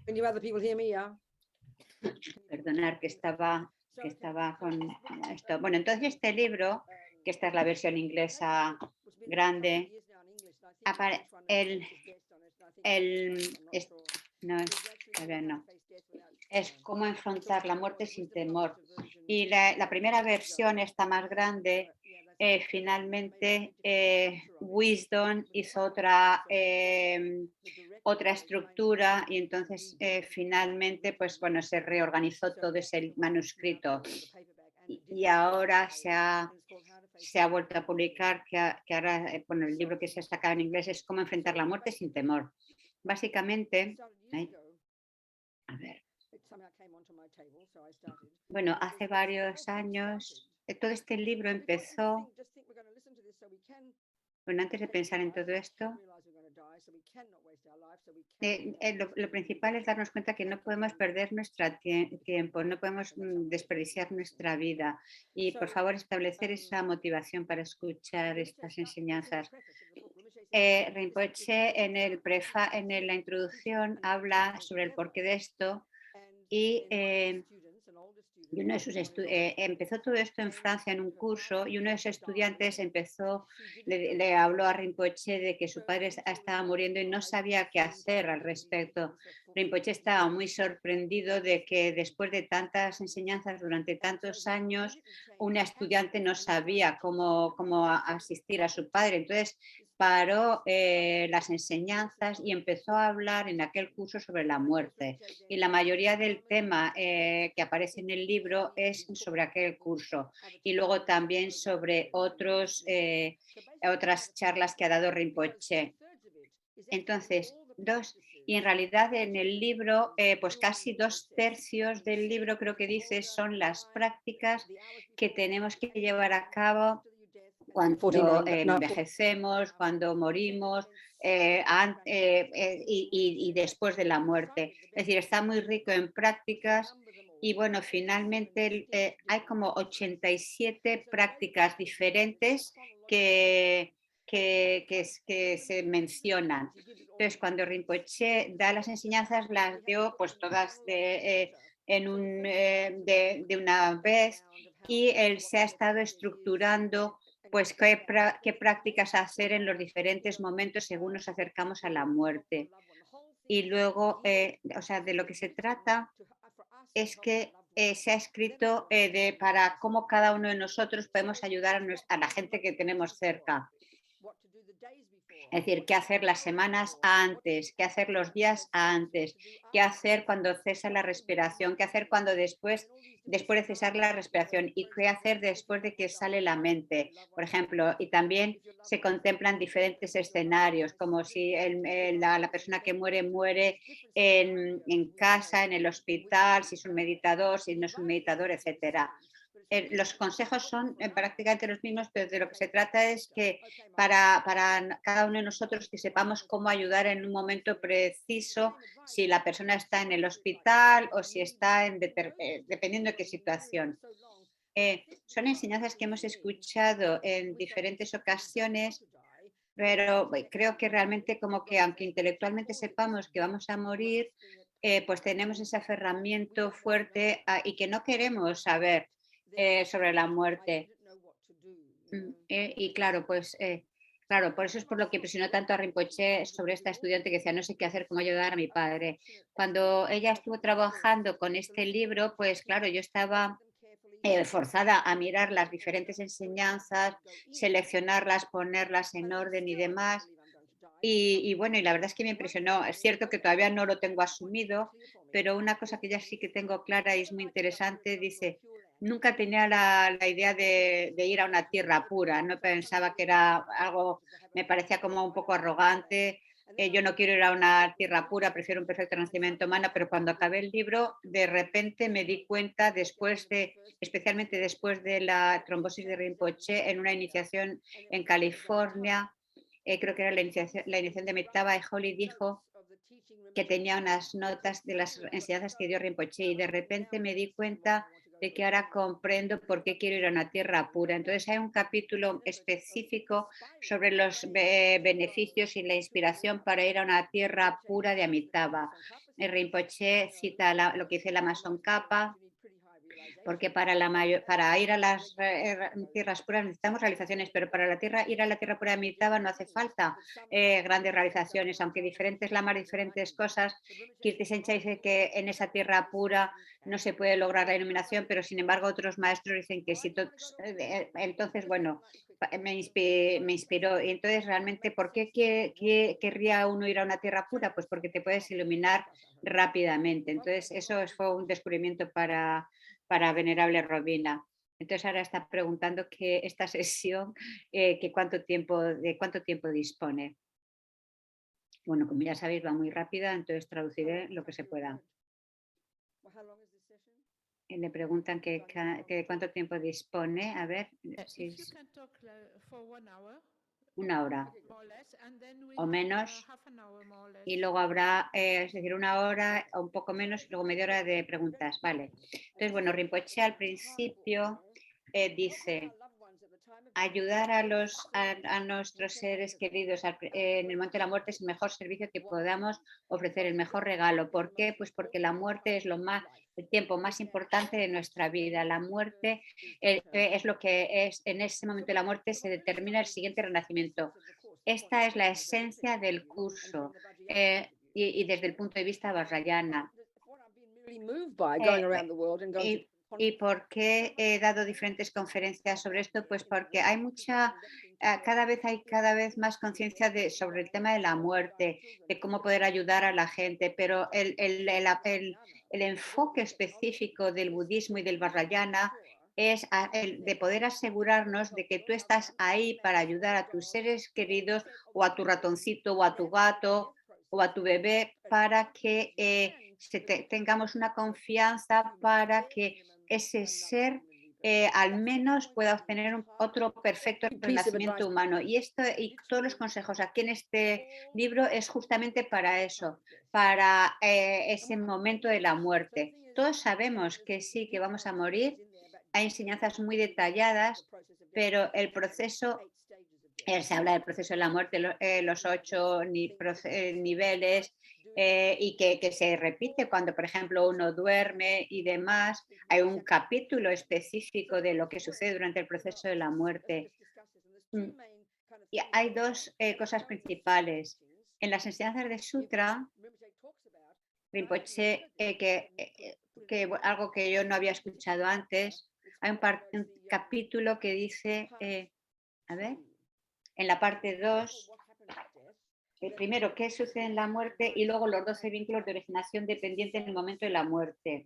Can you other people hear me? Yeah. Perdonar que estaba con esto. Bueno, entonces este libro, que esta es la versión inglesa grande, es cómo enfrentar la muerte sin temor. Y la primera versión, esta más grande, finalmente Wisdom hizo otra estructura y entonces finalmente pues bueno, se reorganizó todo ese manuscrito y ahora se ha vuelto a publicar que ahora bueno, el libro que se ha sacado en inglés es Cómo enfrentar la muerte sin temor. Básicamente, a ver. Bueno, hace varios años todo este libro empezó. Bueno, antes de pensar en todo esto, lo principal es darnos cuenta que no podemos perder nuestro tiempo, no podemos desperdiciar nuestra vida y por favor establecer esa motivación para escuchar estas enseñanzas. Rinpoche en la introducción habla sobre el porqué de esto y uno de sus empezó todo esto en Francia en un curso y uno de sus estudiantes le habló a Rinpoche de que su padre estaba muriendo y no sabía qué hacer al respecto. Rinpoche estaba muy sorprendido de que después de tantas enseñanzas durante tantos años, una estudiante no sabía cómo asistir a su padre. Entonces paró las enseñanzas y empezó a hablar en aquel curso sobre la muerte. Y la mayoría del tema que aparece en el libro es sobre aquel curso. Y luego también sobre otras charlas que ha dado Rinpoche. Entonces, y en realidad en el libro, pues casi 2/3 del libro creo que dice son las prácticas que tenemos que llevar a cabo cuando envejecemos, cuando morimos y después de la muerte. Es decir, está muy rico en prácticas y bueno, finalmente hay como 87 prácticas diferentes que se mencionan. Entonces, cuando Rinpoche da las enseñanzas, las dio pues todas de una vez y él se ha estado estructurando pues qué prácticas hacer en los diferentes momentos según nos acercamos a la muerte. Y luego, de lo que se trata es que se ha escrito para cómo cada uno de nosotros podemos ayudar a la gente que tenemos cerca. Es decir, qué hacer las semanas antes, qué hacer los días antes, qué hacer cuando cesa la respiración, qué hacer cuando después de cesar la respiración y qué hacer después de que sale la mente, por ejemplo. Y también se contemplan diferentes escenarios, como si la persona que muere en casa, en el hospital, si es un meditador, si no es un meditador, etcétera. Los consejos son prácticamente los mismos, pero de lo que se trata es que para cada uno de nosotros que sepamos cómo ayudar en un momento preciso, si la persona está en el hospital o si está dependiendo de qué situación. Son enseñanzas que hemos escuchado en diferentes ocasiones, pero creo que realmente como que aunque intelectualmente sepamos que vamos a morir, pues tenemos ese aferramiento fuerte y que no queremos saber sobre la muerte. Y claro, pues claro, por eso es por lo que impresionó tanto a Rinpoche sobre esta estudiante que decía, no sé qué hacer, cómo ayudar a mi padre. Cuando ella estuvo trabajando con este libro, pues claro, yo estaba forzada a mirar las diferentes enseñanzas, seleccionarlas, ponerlas en orden y demás. Y bueno, y la verdad es que me impresionó. Es cierto que todavía no lo tengo asumido, pero una cosa que ya sí que tengo clara y es muy interesante, dice, nunca tenía la idea de ir a una tierra pura, no pensaba que era algo, me parecía como un poco arrogante. Yo no quiero ir a una tierra pura, prefiero un perfecto nacimiento humano, pero cuando acabé el libro, de repente me di cuenta, especialmente después de la trombosis de Rinpoche, en una iniciación en California, creo que era la iniciación de Metaba y Holly dijo que tenía unas notas de las enseñanzas que dio Rinpoche y de repente me di cuenta de que ahora comprendo por qué quiero ir a una tierra pura. Entonces hay un capítulo específico sobre los beneficios y la inspiración para ir a una tierra pura de Amitabha. Rinpoche cita lo que dice el Amazon Kappa, porque para ir a las tierras puras necesitamos realizaciones, pero para ir a la tierra pura de Amitabha no hace falta grandes realizaciones, aunque diferentes lamas, diferentes cosas. Kirti Sencha dice que en esa tierra pura no se puede lograr la iluminación, pero sin embargo otros maestros dicen que sí. Entonces, bueno, me inspiró. Y entonces, realmente, ¿por qué querría uno ir a una tierra pura? Pues porque te puedes iluminar rápidamente. Entonces, eso fue un descubrimiento para Venerable Robina. Entonces ahora está preguntando que esta sesión, de cuánto tiempo dispone. Bueno, como ya sabéis, va muy rápida, entonces traduciré lo que se pueda. Le preguntan que cuánto tiempo dispone. A ver, si es una hora o menos. Y luego habrá, es decir, una hora o un poco menos y luego media hora de preguntas. Vale. Entonces, bueno, Rinpoche al principio dice ayudar a nuestros seres queridos en el momento de la muerte es el mejor servicio que podamos ofrecer, el mejor regalo. ¿Por qué? Pues porque la muerte es el tiempo más importante de nuestra vida. La muerte es lo que es, en ese momento de la muerte se determina el siguiente renacimiento. Esta es la esencia del curso y desde el punto de vista vajrayana. ¿Y por qué he dado diferentes conferencias sobre esto? Pues porque hay cada vez más conciencia sobre el tema de la muerte, de cómo poder ayudar a la gente, pero el enfoque específico del budismo y del vajrayana es el de poder asegurarnos de que tú estás ahí para ayudar a tus seres queridos o a tu ratoncito o a tu gato o a tu bebé para que tengamos una confianza para que ese ser al menos pueda obtener otro perfecto renacimiento humano. Y todos los consejos aquí en este libro es justamente para eso, para ese momento de la muerte. Todos sabemos que sí, que vamos a morir. Hay enseñanzas muy detalladas, pero el proceso, se habla del proceso de la muerte, los 8 niveles, y que se repite cuando, por ejemplo, uno duerme y demás. Hay un capítulo específico de lo que sucede durante el proceso de la muerte. Y hay dos cosas principales. En las enseñanzas de Sutra, Rinpoche, algo que yo no había escuchado antes, hay un capítulo que dice, a ver, en la parte 2, primero, qué sucede en la muerte y luego los 12 vínculos de originación dependiente en el momento de la muerte.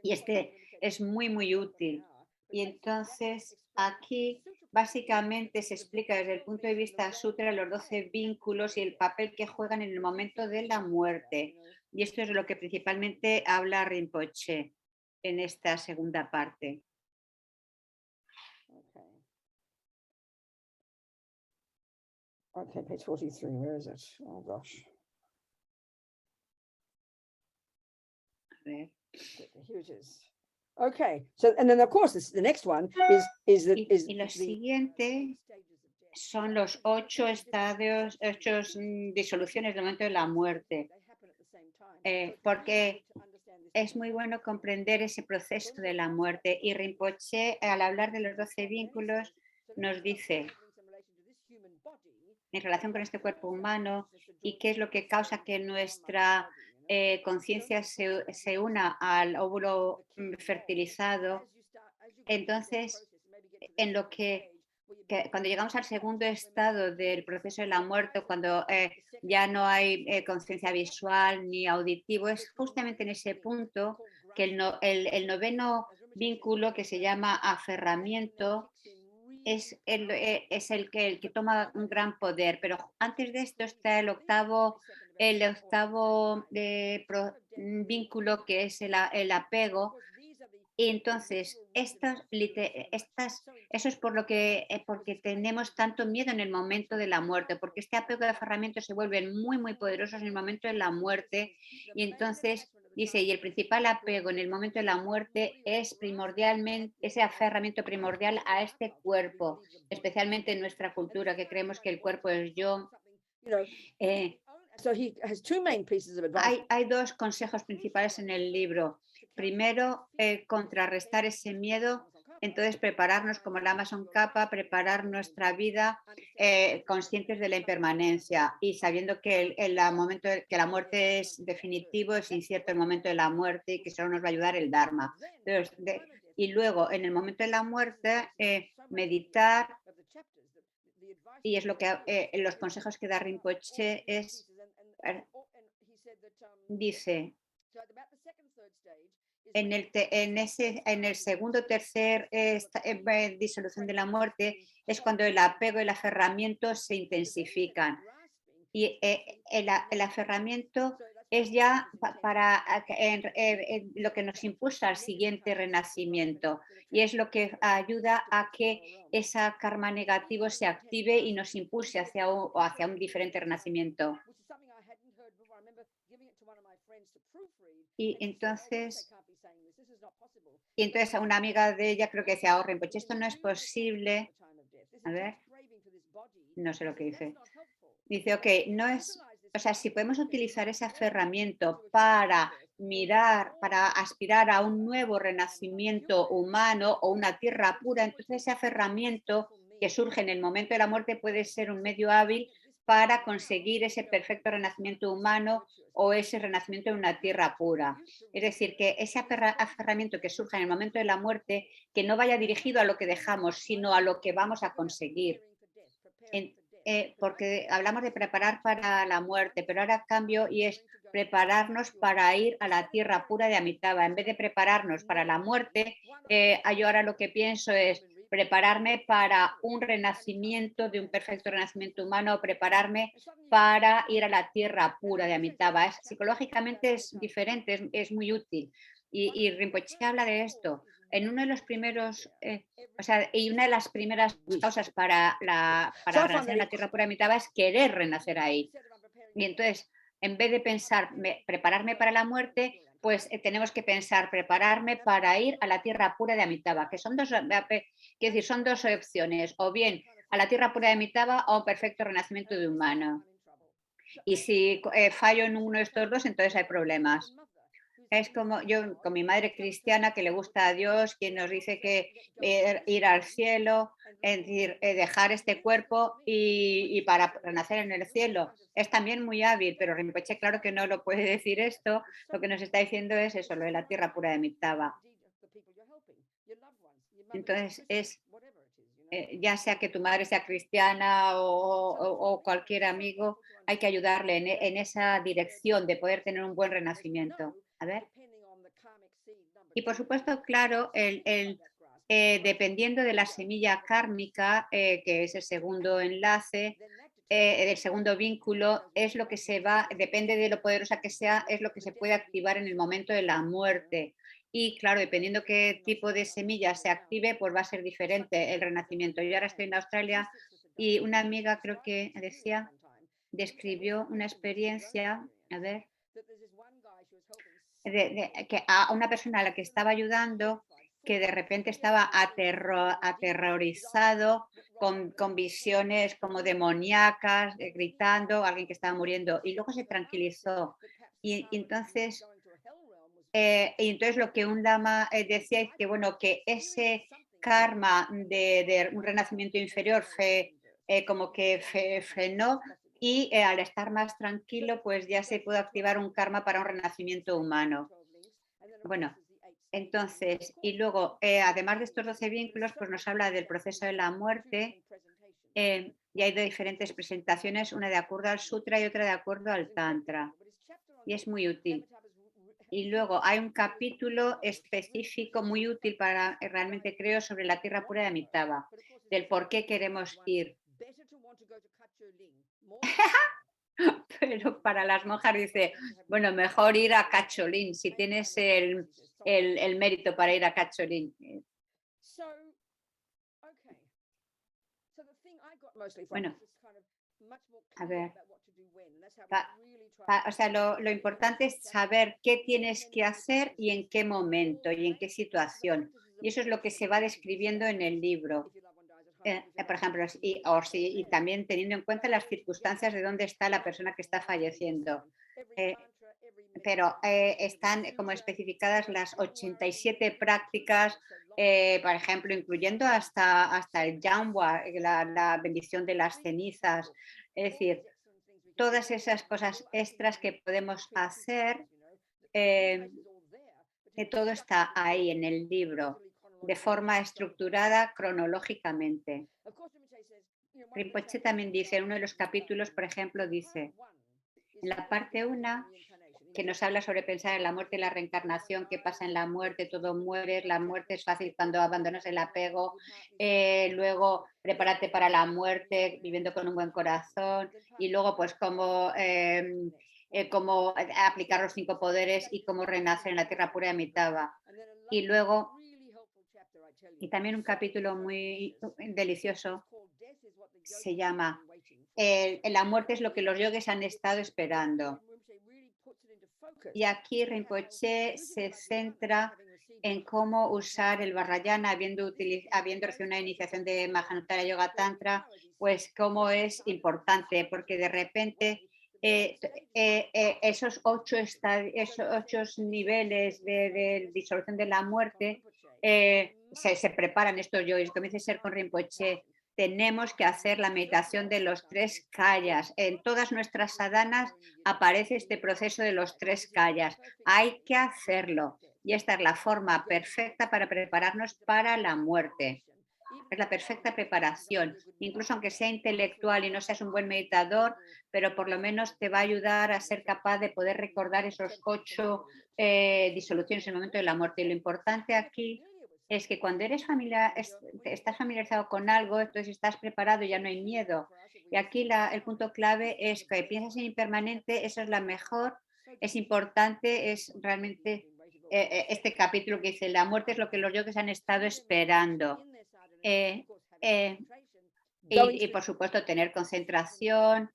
Y este es muy, muy útil. Y entonces aquí básicamente se explica desde el punto de vista sutra los 12 vínculos y el papel que juegan en el momento de la muerte. Y esto es lo que principalmente habla Rinpoche en esta segunda parte. Okay, page 43, where is it? Oh gosh. A ver. Here it is. Okay, so and then of course the next one is y lo siguiente son los 8 estadios, 8 disoluciones del momento de la muerte, porque es muy bueno comprender ese proceso de la muerte. Y Rinpoche, al hablar de los 12 vínculos, nos dice en relación con este cuerpo humano y qué es lo que causa que nuestra conciencia se una al óvulo fertilizado. Entonces, en lo que cuando llegamos al segundo estado del proceso de la muerte, cuando ya no hay conciencia visual ni auditivo, es justamente en ese punto que el noveno vínculo, que se llama aferramiento, es el que toma un gran poder. Pero antes de esto está el octavo vínculo, que es el apego. Y entonces, eso es porque tenemos tanto miedo en el momento de la muerte, porque este apego de aferramiento se vuelven muy, muy poderosos en el momento de la muerte. Y entonces Dice, y el principal apego en el momento de la muerte es primordialmente ese aferramiento primordial a este cuerpo, especialmente en nuestra cultura, que creemos que el cuerpo es yo. You know, Eh, so he has two main pieces of advice. hay dos consejos principales en el libro. Primero, contrarrestar ese miedo, entonces prepararnos como la Amazon capa, preparar nuestra vida conscientes de la impermanencia y sabiendo que que la muerte es definitivo, es incierto el momento de la muerte y que solo nos va a ayudar el Dharma. Entonces, y luego, en el momento de la muerte, meditar, y es lo que los consejos que da Rinpoche es, dice, en el segundo o tercer disolución de la muerte es cuando el apego y el aferramiento se intensifican. Y el aferramiento es ya para lo que nos impulsa al siguiente renacimiento y es lo que ayuda a que esa karma negativo se active y nos impulse hacia un diferente renacimiento. Y entonces, a una amiga de ella creo que decía, oh, Rinpoche, esto no es posible. A ver, no sé lo que dice. Dice, ok, no es, o sea, si podemos utilizar ese aferramiento para mirar, para aspirar a un nuevo renacimiento humano o una tierra pura, entonces ese aferramiento que surge en el momento de la muerte puede ser un medio hábil para conseguir ese perfecto renacimiento humano o ese renacimiento en una tierra pura. Es decir, que ese aferramiento que surja en el momento de la muerte, que no vaya dirigido a lo que dejamos, sino a lo que vamos a conseguir. Porque hablamos de preparar para la muerte, pero ahora cambio y es prepararnos para ir a la tierra pura de Amitabha. En vez de prepararnos para la muerte, yo ahora lo que pienso es prepararme para un renacimiento, de un perfecto renacimiento humano, o prepararme para ir a la tierra pura de Amitabha. Psicológicamente es diferente, es muy útil. Y Rinpoche habla de esto. En uno de los primeros, o sea, y una de las primeras causas para renacer en la tierra pura de Amitabha es querer renacer ahí. Y entonces, en vez de pensar prepararme para la muerte, pues tenemos que pensar prepararme para ir a la tierra pura de Amitabha, que son quiero decir, son dos opciones, o bien a la tierra pura de Amitabha o un perfecto renacimiento de humano. Y si fallo en uno de estos dos, entonces hay problemas. Es como yo con mi madre cristiana que le gusta a Dios, quien nos dice que ir al cielo, es decir, dejar este cuerpo y para renacer en el cielo. Es también muy hábil, pero Rinpoche claro que no lo puede decir esto. Lo que nos está diciendo es eso, lo de la tierra pura de Amitabha. Entonces es, ya sea que tu madre sea cristiana o cualquier amigo, hay que ayudarle en esa dirección de poder tener un buen renacimiento. A ver. Y por supuesto, claro, dependiendo de la semilla kármica, que es el segundo enlace, el segundo vínculo, es lo que se va, depende de lo poderosa que sea, es lo que se puede activar en el momento de la muerte. Y claro, dependiendo qué tipo de semilla se active, pues va a ser diferente el renacimiento. Yo ahora estoy en Australia y una amiga creo que decía, describió una experiencia, a ver, que a una persona a la que estaba ayudando que de repente estaba aterrorizado con visiones como demoníacas, gritando, alguien que estaba muriendo, y luego se tranquilizó. Y entonces lo que un lama decía es que, bueno, que ese karma de un renacimiento inferior como que frenó y al estar más tranquilo, pues ya se pudo activar un karma para un renacimiento humano. Bueno, entonces, y luego, además de estos 12 vínculos, pues nos habla del proceso de la muerte y hay de diferentes presentaciones, una de acuerdo al sutra y otra de acuerdo al tantra. Y es muy útil. Y luego hay un capítulo específico muy útil para, realmente creo, sobre la tierra pura de Amitabha, del por qué queremos ir. Pero para las monjas dice, bueno, mejor ir a Cacholín, si tienes el mérito para ir a Cacholín. Bueno, a ver, O sea, lo importante es saber qué tienes que hacer y en qué momento y en qué situación. Y eso es lo que se va describiendo en el libro. Por ejemplo, y también teniendo en cuenta las circunstancias de dónde está la persona que está falleciendo. Eh, pero están como especificadas las 87 prácticas, por ejemplo, incluyendo hasta el Yamwa, la bendición de las cenizas. Es decir, todas esas cosas extras que podemos hacer, eh, que todo está ahí en el libro, de forma estructurada cronológicamente. Rinpoche también dice, en uno de los capítulos, por ejemplo, dice, en la parte 1, que nos habla sobre pensar en la muerte y la reencarnación, qué pasa en la muerte, todo muere, la muerte es fácil cuando abandonas el apego, luego prepárate para la muerte viviendo con un buen corazón y luego pues cómo aplicar los 5 poderes y cómo renacer en la tierra pura de Amitabha. Y luego, y también un capítulo muy delicioso, se llama La muerte es lo que los yogis han estado esperando. Y aquí Rinpoche se centra en cómo usar el Vajrayana, habiendo recibido una iniciación de Mahanuttara Yoga Tantra, pues cómo es importante, porque de repente esos 8 niveles de disolución de la muerte se preparan estos yogis. Comienza a ser con Rinpoche. Tenemos que hacer la meditación de los 3 kayas. En todas nuestras sadhanas aparece este proceso de los 3 kayas. Hay que hacerlo. Y esta es la forma perfecta para prepararnos para la muerte. Es la perfecta preparación. Incluso aunque sea intelectual y no seas un buen meditador, pero por lo menos te va a ayudar a ser capaz de poder recordar esos 8 disoluciones en el momento de la muerte. Y lo importante aquí es que cuando estás familiarizado con algo, entonces estás preparado, ya no hay miedo. Y aquí el punto clave es que piensas en impermanente, eso es la mejor, es importante, es realmente este capítulo que dice, la muerte es lo que los yogis han estado esperando. Eh, eh, y por supuesto tener concentración,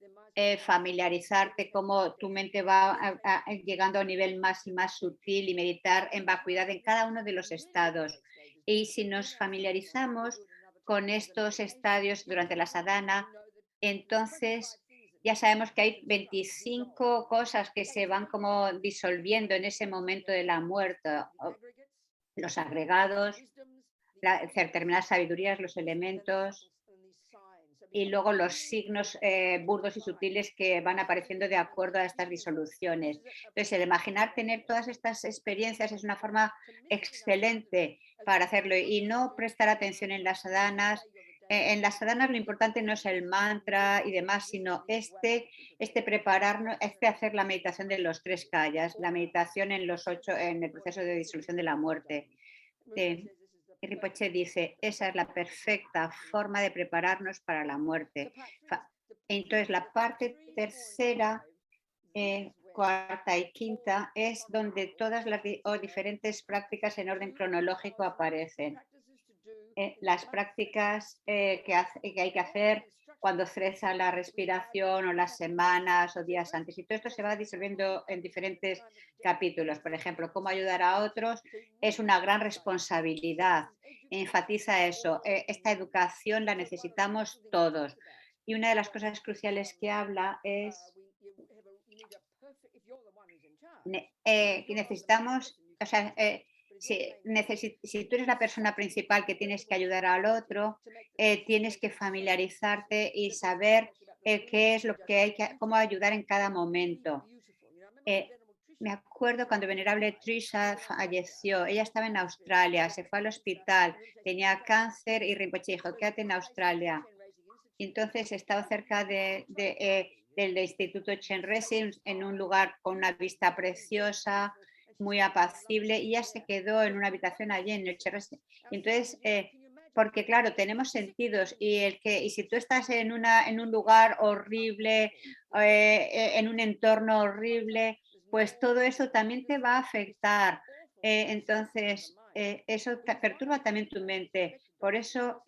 familiarizarte cómo tu mente va llegando a un nivel más y más sutil y meditar en vacuidad en cada uno de los estados. Y si nos familiarizamos con estos estadios durante la sadhana, entonces ya sabemos que hay 25 cosas que se van como disolviendo en ese momento de la muerte. Los agregados, determinadas sabidurías, los elementos y luego los signos burdos y sutiles que van apareciendo de acuerdo a estas disoluciones. Entonces, el imaginar tener todas estas experiencias es una forma excelente para hacerlo y no prestar atención en las sadhanas. En las sadhanas lo importante no es el mantra y demás, sino prepararnos, hacer la meditación de los 3 kayas, la meditación en el proceso de disolución de la muerte. Y Rinpoche dice, esa es la perfecta forma de prepararnos para la muerte. Entonces, la parte tercera, cuarta y quinta es donde todas las diferentes prácticas en orden cronológico aparecen. Las prácticas que hay que hacer cuando cesa la respiración o las semanas o días antes. Y todo esto se va disolviendo en diferentes capítulos. Por ejemplo, cómo ayudar a otros es una gran responsabilidad. Enfatiza eso. Esta educación la necesitamos todos. Y una de las cosas cruciales que habla es que necesitamos, o sea, si tú eres la persona principal que tienes que ayudar al otro, tienes que familiarizarte y saber qué es lo que cómo ayudar en cada momento. Eh, Me acuerdo cuando Venerable Trisha falleció, ella estaba en Australia, se fue al hospital, tenía cáncer y Rinpoche dijo, quédate en Australia. Y entonces estaba cerca del Instituto Chenrezig, en un lugar con una vista preciosa, muy apacible, y ella se quedó en una habitación allí en el Chenrezig. Entonces, porque claro, tenemos sentidos y si tú estás en un lugar horrible, en un entorno horrible, pues todo eso también te va a afectar. Entonces, eso perturba también tu mente. Por eso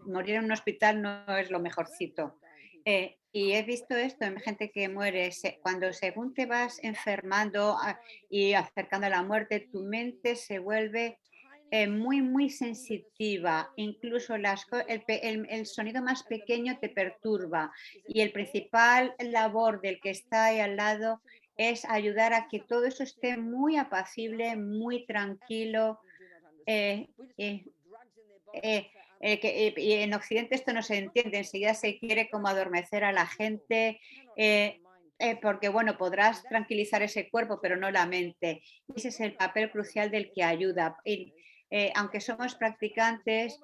morir en un hospital no es lo mejorcito. Y he visto esto en gente que muere, cuando según te vas enfermando y acercando a la muerte, tu mente se vuelve muy, muy sensitiva. Incluso el sonido más pequeño te perturba. Y el principal labor del que está ahí al lado es ayudar a que todo eso esté muy apacible, muy tranquilo. eh, eh, y en Occidente esto no se entiende, enseguida se quiere como adormecer a la gente, porque bueno, podrás tranquilizar ese cuerpo, pero no la mente. Ese es el papel crucial del que ayuda. Y, aunque somos practicantes,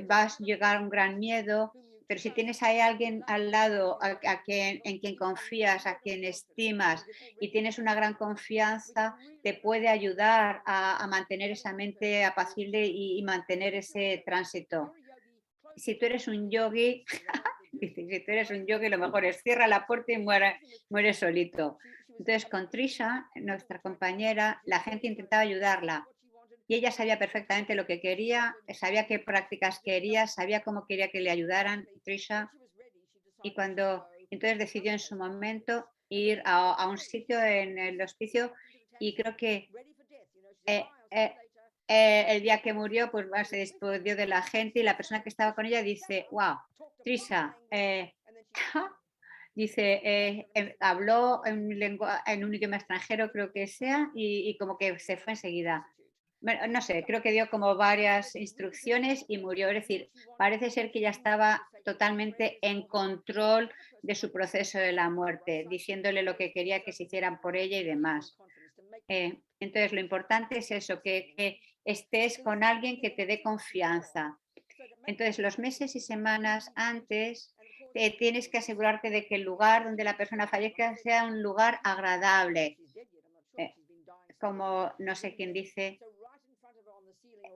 vas a llegar a un gran miedo, pero si tienes ahí a alguien al lado en quien confías, a quien estimas y tienes una gran confianza, te puede ayudar a mantener esa mente apacible y mantener ese tránsito. Si tú eres un yogi, dice, si tú eres un yogi, lo mejor es cierra la puerta y muere solito. Entonces, con Trisha, nuestra compañera, la gente intentaba ayudarla y ella sabía perfectamente lo que quería, sabía qué prácticas quería, sabía cómo quería que le ayudaran, Trisha, y cuando entonces decidió en su momento ir a un sitio en el hospicio y creo que eh, eh, el día que murió, pues se despidió de la gente y la persona que estaba con ella dice, wow, Trisa, dice, habló en un idioma extranjero, creo que sea, y como que se fue enseguida. Bueno, no sé, creo que dio como varias instrucciones y murió. Es decir, parece ser que ya estaba totalmente en control de su proceso de la muerte, diciéndole lo que quería que se hicieran por ella y demás. Entonces, lo importante es eso, que estés con alguien que te dé confianza. Entonces, los meses y semanas antes, tienes que asegurarte de que el lugar donde la persona fallezca sea un lugar agradable. eh, Como no sé quién dice,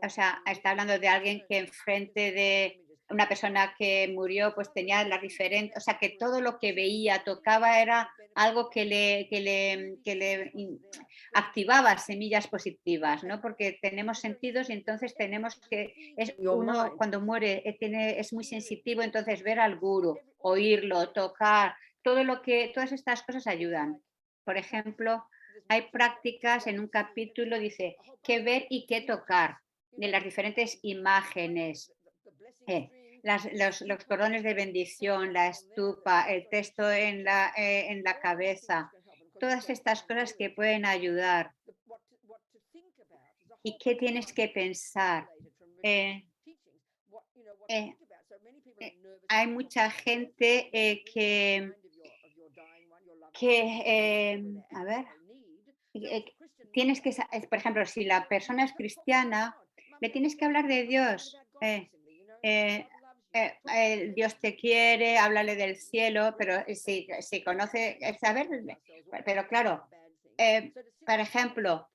o sea, está hablando de alguien que enfrente de una persona que murió, pues tenía la diferente, o sea, que todo lo que veía, tocaba era algo que le activaba semillas positivas, ¿no? Porque tenemos sentidos y entonces tenemos que, es uno cuando muere es muy sensitivo, entonces ver al guru, oírlo, tocar, todas estas cosas ayudan. Por ejemplo, hay prácticas en un capítulo, dice, qué ver y qué tocar de las diferentes imágenes, los cordones de bendición, la estupa, el texto en la cabeza, todas estas cosas que pueden ayudar. ¿Y qué tienes que pensar? Eh, eh, Hay mucha gente a ver, eh, tienes que, por ejemplo, si la persona es cristiana, le tienes que hablar de Dios. Dios te quiere, háblale del cielo, pero si conoce, saber, pero claro, eh, por ejemplo,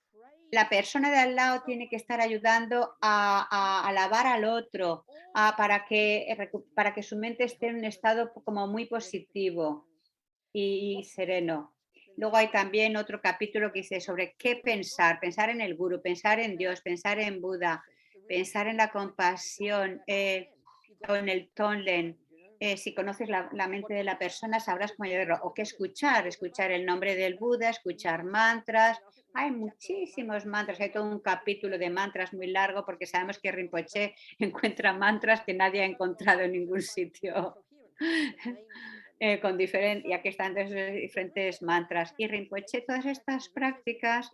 la persona de al lado tiene que estar ayudando a alabar al otro, para que su mente esté en un estado como muy positivo y sereno. Luego hay también otro capítulo que dice sobre qué pensar, pensar en el guru, pensar en Dios, pensar en Buda, pensar en la compasión o en el tonlen. Si conoces la mente de la persona, sabrás cómo llevarlo. O qué escuchar, escuchar el nombre del Buda, escuchar mantras. Hay muchísimos mantras, hay todo un capítulo de mantras muy largo porque sabemos que Rinpoche encuentra mantras que nadie ha encontrado en ningún sitio. Y aquí están entonces diferentes mantras. Y Rinpoche, todas estas prácticas,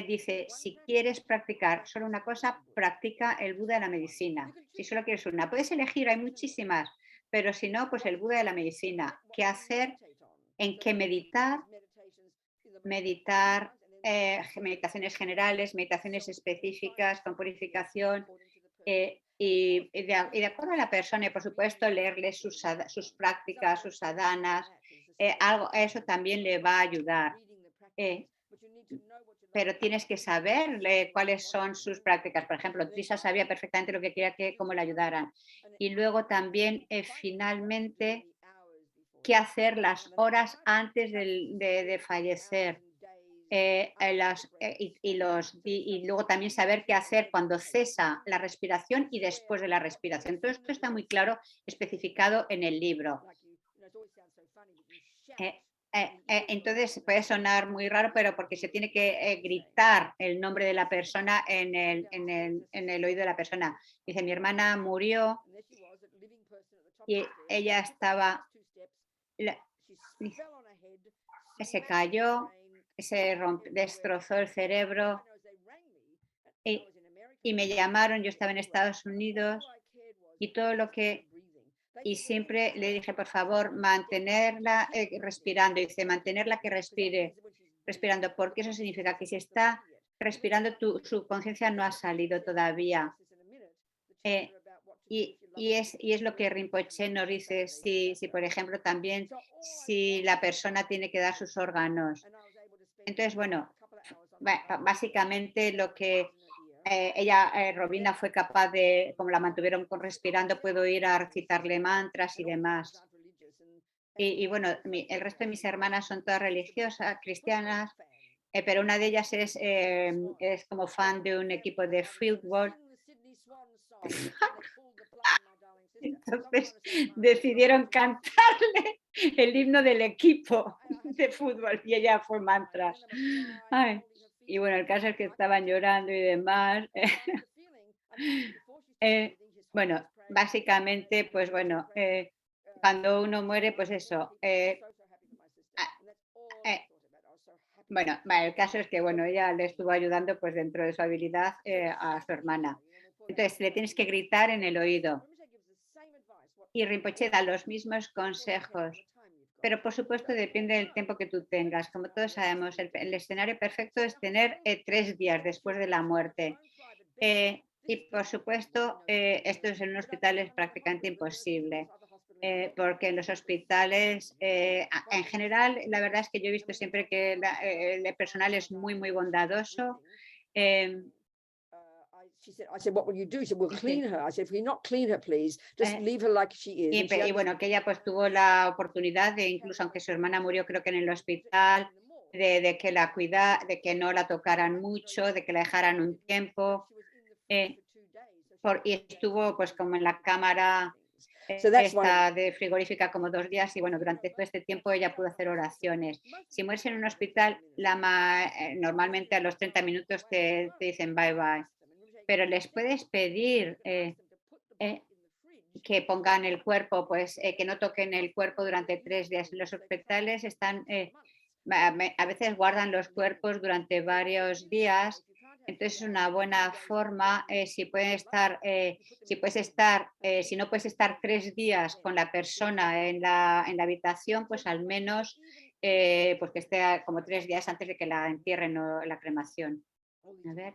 dice, si quieres practicar solo una cosa, practica el Buda de la medicina. Si solo quieres una, puedes elegir, hay muchísimas, pero si no, pues el Buda de la medicina. ¿Qué hacer? ¿En qué meditar? Meditar, meditaciones generales, meditaciones específicas, con purificación, y de acuerdo a la persona, y por supuesto, leerle sus prácticas, sus sadhanas, eso también le va a ayudar. eh, pero tienes que saber cuáles son sus prácticas. Por ejemplo, Trisha sabía perfectamente lo que quería cómo le ayudaran. Y luego también, finalmente, qué hacer las horas antes de fallecer. y luego también saber qué hacer cuando cesa la respiración y después de la respiración. Todo esto está muy claro, especificado en el libro. Eh, entonces puede sonar muy raro, pero porque se tiene que gritar el nombre de la persona en el oído de la persona. Dice, mi hermana murió y ella estaba, la- dice, se cayó, destrozó el cerebro y, y me llamaron, yo estaba en Estados Unidos y todo lo que y siempre le dije, por favor, mantenerla respirando. Dice, mantenerla que respire, respirando, porque eso significa que si está respirando, su conciencia no ha salido todavía. Eh, y es lo que Rinpoche nos dice, si, por ejemplo, también si la persona tiene que dar sus órganos. Entonces, bueno, básicamente lo que Robina fue capaz de, como la mantuvieron respirando, puedo ir a recitarle mantras y demás. Y bueno, el resto de mis hermanas son todas religiosas, cristianas, pero una de ellas es como fan de un equipo de fútbol. Entonces decidieron cantarle el himno del equipo de fútbol y ella fue mantras. Ay, y bueno, el caso es que estaban llorando y demás. Eh, bueno, básicamente, pues bueno, cuando uno muere, pues eso. Ah, eh, bueno, el caso es que bueno, ella le estuvo ayudando pues dentro de su habilidad a su hermana. Entonces le tienes que gritar en el oído. Y Rinpoche da los mismos consejos, pero por supuesto depende del tiempo que tú tengas. Como todos sabemos, el escenario perfecto es tener 3 días después de la muerte. Y por supuesto, esto en un hospital es prácticamente imposible, porque en los hospitales, en general, la verdad es que yo he visto siempre que el personal es muy, muy bondadoso. eh, I said, what will you do? She said, we'll sí, clean her. I said, if you not clean her, please, just eh, leave her like she is. And she y bueno, que ella pues tuvo la oportunidad de, incluso aunque su hermana murió creo que en el hospital, de que la de que no la tocaran mucho, de que la dejaran un tiempo, eh, y estuvo pues como en la cámara So that's one of esta de frigorífica como 2 días y bueno, durante todo este tiempo ella pudo hacer oraciones. Si mueres en un hospital, normalmente a los 30 minutos te dicen bye bye, pero les puedes pedir eh, que pongan el cuerpo, pues que no toquen el cuerpo durante 3 días. Los hospitales están, a veces guardan los cuerpos durante varios días, entonces es una buena forma, si no puedes estar 3 días con la persona en la habitación, pues al menos pues que esté como 3 días antes de que la entierren o la cremación. A ver.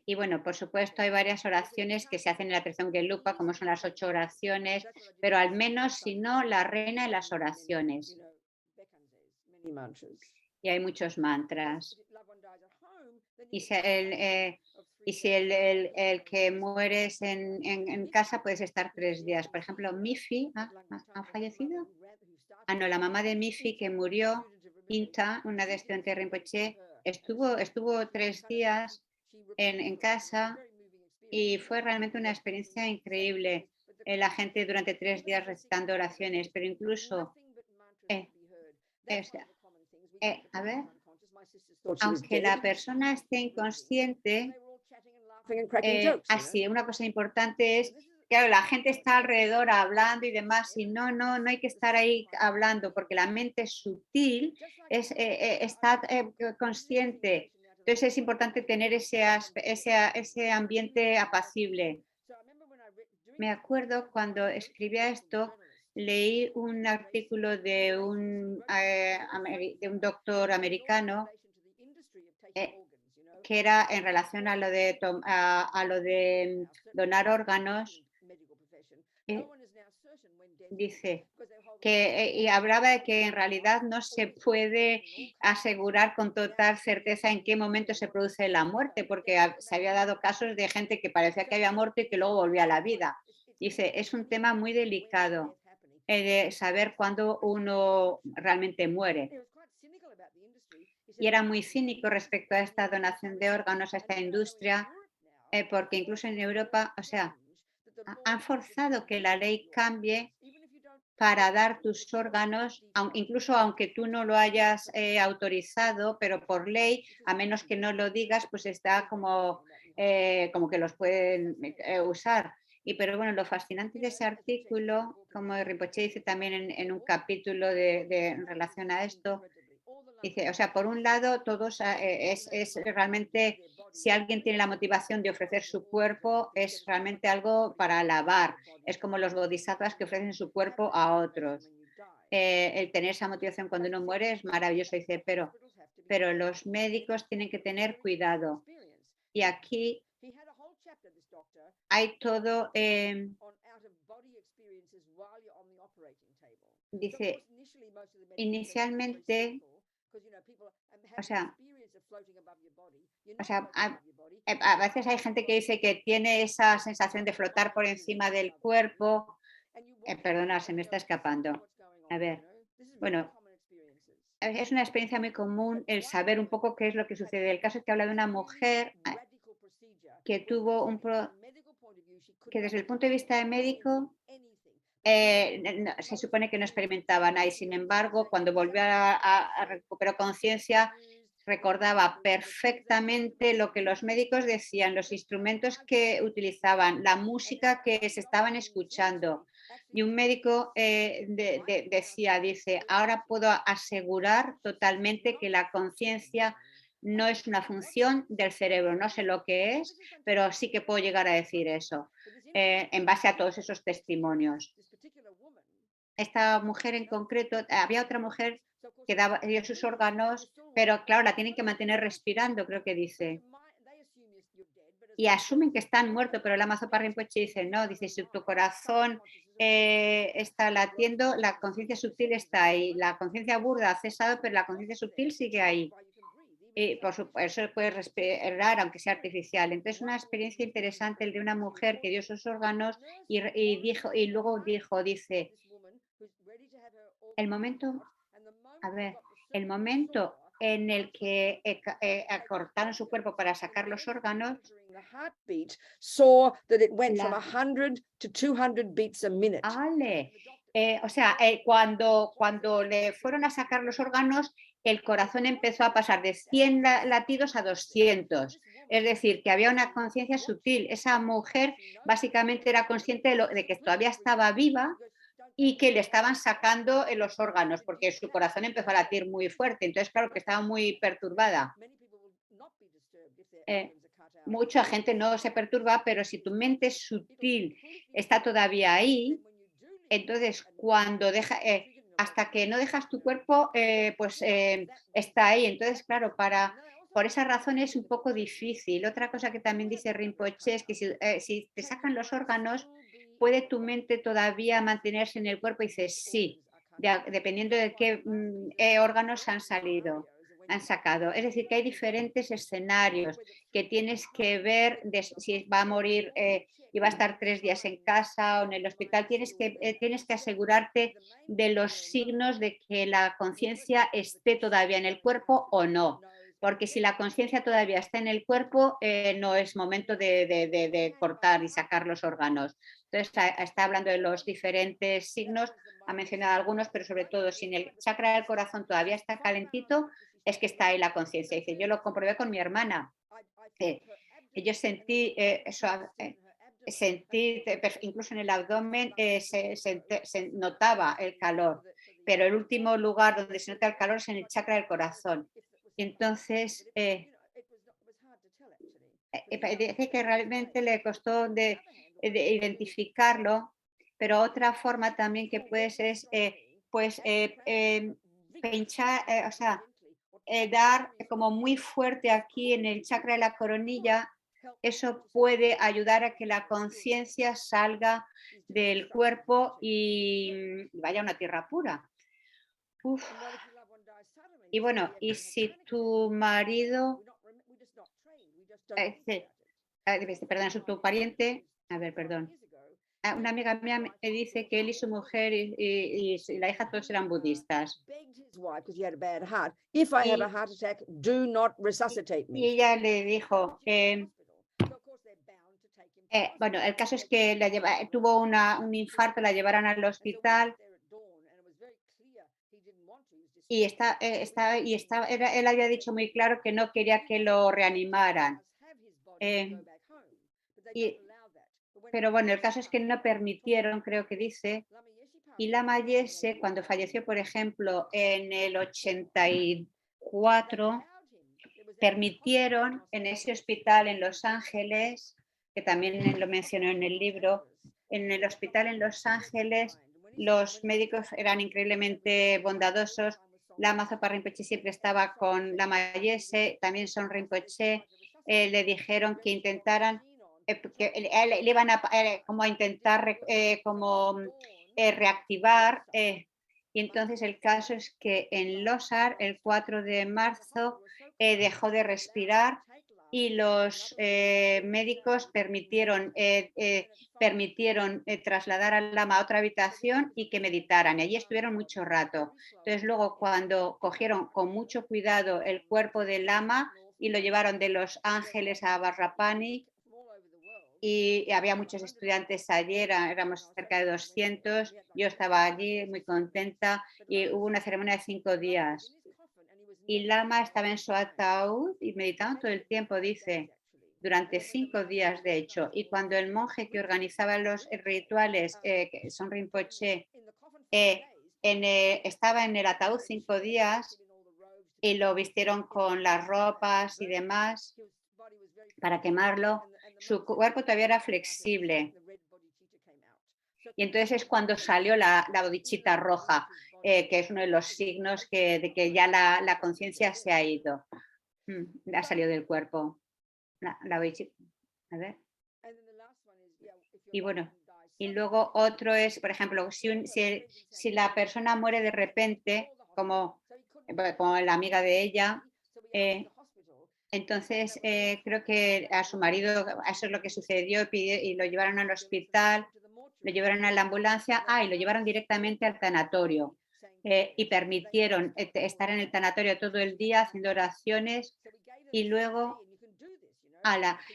Y bueno, por supuesto, hay varias oraciones que se hacen en la tradición Gelupa, como son las 8 oraciones, pero al menos, si no, la reina de las oraciones. Y hay muchos mantras. Y si el que mueres en casa, puedes estar 3 días. Por ejemplo, Mifi ha fallecido. No, la mamá de Mifi que murió, Inta, una de estudiantes de Rinpoche, estuvo 3 días en casa y fue realmente una experiencia increíble. La gente durante 3 días recitando oraciones, pero incluso, eh, o sea, a ver, aunque la persona esté inconsciente, así, una cosa importante es, claro, la gente está alrededor hablando y demás, y no hay que estar ahí hablando, porque la mente sutil está consciente. Entonces es importante tener ese ambiente apacible. Me acuerdo cuando escribía esto, leí un artículo de un doctor americano eh, que era en relación a lo de donar órganos. Dice que y hablaba de que en realidad no se puede asegurar con total certeza en qué momento se produce la muerte, porque se había dado casos de gente que parecía que había muerto y que luego volvía a la vida. Dice, es un tema muy delicado. de saber cuándo uno realmente muere. Y era muy cínico respecto a esta donación de órganos, a esta industria, porque incluso en Europa, o sea, han forzado que la ley cambie para dar tus órganos, incluso aunque tú no lo hayas autorizado, pero por ley, a menos que no lo digas, pues está como que los pueden usar. Pero bueno, lo fascinante de ese artículo, como Rinpoche dice también en un capítulo en relación a esto, dice, o sea, por un lado, todos es realmente, si alguien tiene la motivación de ofrecer su cuerpo, es realmente algo para alabar. Es como los bodhisattvas que ofrecen su cuerpo a otros. El tener esa motivación cuando uno muere es maravilloso, dice, pero los médicos tienen que tener cuidado. Y aquí hay todo, dice, inicialmente, o sea, a veces hay gente que dice que tiene esa sensación de flotar por encima del cuerpo. Perdona, se me está escapando. A ver, bueno, es una experiencia muy común el saber un poco qué es lo que sucede. El caso es que habla de una mujer que tuvo que desde el punto de vista de médico se supone que no experimentaba nada y sin embargo cuando volvió a recuperar conciencia recordaba perfectamente lo que los médicos decían, los instrumentos que utilizaban, la música que se estaban escuchando. Y un médico dice, ahora puedo asegurar totalmente que la conciencia no es una función del cerebro, no sé lo que es, pero sí que puedo llegar a decir eso, en base a todos esos testimonios. Esta mujer en concreto, había otra mujer que dio sus órganos, pero claro, la tienen que mantener respirando, creo que dice. Y asumen que están muertos, pero la Mazopa Rinpoche dice, no, dice, si tu corazón está latiendo, la conciencia sutil está ahí. La conciencia burda ha cesado, pero la conciencia sutil sigue ahí. Y por supuesto, eso puede respirar, aunque sea artificial. Entonces, una experiencia interesante el de una mujer que dio sus órganos y luego dice, el momento, a ver, el momento en el que acortaron su cuerpo para sacar los órganos, saw that it went from la 100 to 200 beats a minute. Ale. O sea, cuando le fueron a sacar los órganos, el corazón empezó a pasar de 100 latidos a 200. Es decir, que había una conciencia sutil. Esa mujer básicamente era consciente de que todavía estaba viva y que le estaban sacando los órganos, porque su corazón empezó a latir muy fuerte. Entonces, claro que estaba muy perturbada. Mucha gente no se perturba, pero si tu mente sutil está todavía ahí, entonces cuando hasta que no dejas tu cuerpo, está ahí. Entonces, claro, por esa razón es un poco difícil. Otra cosa que también dice Rinpoche es que si te sacan los órganos, puede tu mente todavía mantenerse en el cuerpo y dices sí, dependiendo de qué órganos han sacado. Es decir, que hay diferentes escenarios que tienes que ver si va a morir y va a estar 3 días en casa o en el hospital. Tienes que asegurarte de los signos de que la conciencia esté todavía en el cuerpo o no. Porque si la conciencia todavía está en el cuerpo, no es momento de cortar y sacar los órganos. Entonces, está hablando de los diferentes signos, ha mencionado algunos, pero sobre todo, si en el chakra del corazón todavía está calentito, es que está ahí la conciencia. Dice, yo lo comprobé con mi hermana. Yo sentí incluso en el abdomen se notaba el calor, pero el último lugar donde se nota el calor es en el chakra del corazón. Entonces, dice que realmente le costó de identificarlo, pero otra forma también que puedes es pinchar, o sea, dar como muy fuerte aquí en el chakra de la coronilla. Eso puede ayudar a que la conciencia salga del cuerpo y vaya a una tierra pura. Uf. Y bueno, y si tu marido, perdón, si tu pariente, a ver, perdón. Una amiga mía me dice que él y su mujer y la hija todos eran budistas. begged his wife, because he had a bad heart, if I have a Y, heart attack, do not resuscitate y me. ella le dijo, So of course they're bound to take him to bueno, el hospital. caso es que tuvo un infarto, la llevaron al And so we hospital got there at dawn, and it was very clear he didn't want to. He was distraught. él había dicho muy claro que no quería que lo reanimaran. Have his body and Eh, go back home, but they y- don't allow that. But when pero bueno, el caso es que no permitieron, creo que dice, Lama Yeshe passed y away, Lama Yese, cuando falleció, por ejemplo, en el 84, allowed him. There was a permitieron hospital en Los ese Angeles hospital en Los Ángeles, que también lo mencionó en el libro, en el hospital en Los Ángeles, los médicos eran increíblemente bondadosos. Lama Zopa Rinpoche siempre estaba con Lama Yese, también Son Rinpoche, le dijeron que intentaran, que le iban como a intentar reactivar. Y entonces el caso es que en Losar, el 4 de marzo, dejó de respirar y los médicos permitieron trasladar al lama a otra habitación y que meditaran. Y allí estuvieron mucho rato. Entonces luego cuando cogieron con mucho cuidado el cuerpo del lama y lo llevaron de Los Ángeles a Barrapani, y había muchos estudiantes ayer, éramos cerca de 200, yo estaba allí muy contenta y hubo una ceremonia de 5 días. Y Lama estaba en su ataúd y meditando todo el tiempo, dice, durante 5 días de hecho. Y cuando el monje que organizaba los rituales, que son Rinpoche, estaba en el ataúd 5 días y lo vistieron con las ropas y demás para quemarlo, su cuerpo todavía era flexible. Y entonces es cuando salió la bodichita roja, que es uno de los signos de que ya la conciencia se ha ido, ha salido del cuerpo. La bodichita. A ver. Y bueno, y luego otro es, por ejemplo, si la persona muere de repente, como la amiga de ella, entonces creo que a su marido, eso es lo que sucedió, y lo llevaron al hospital, lo llevaron a la ambulancia, y lo llevaron directamente al tanatorio y permitieron estar en el tanatorio todo el día haciendo oraciones y luego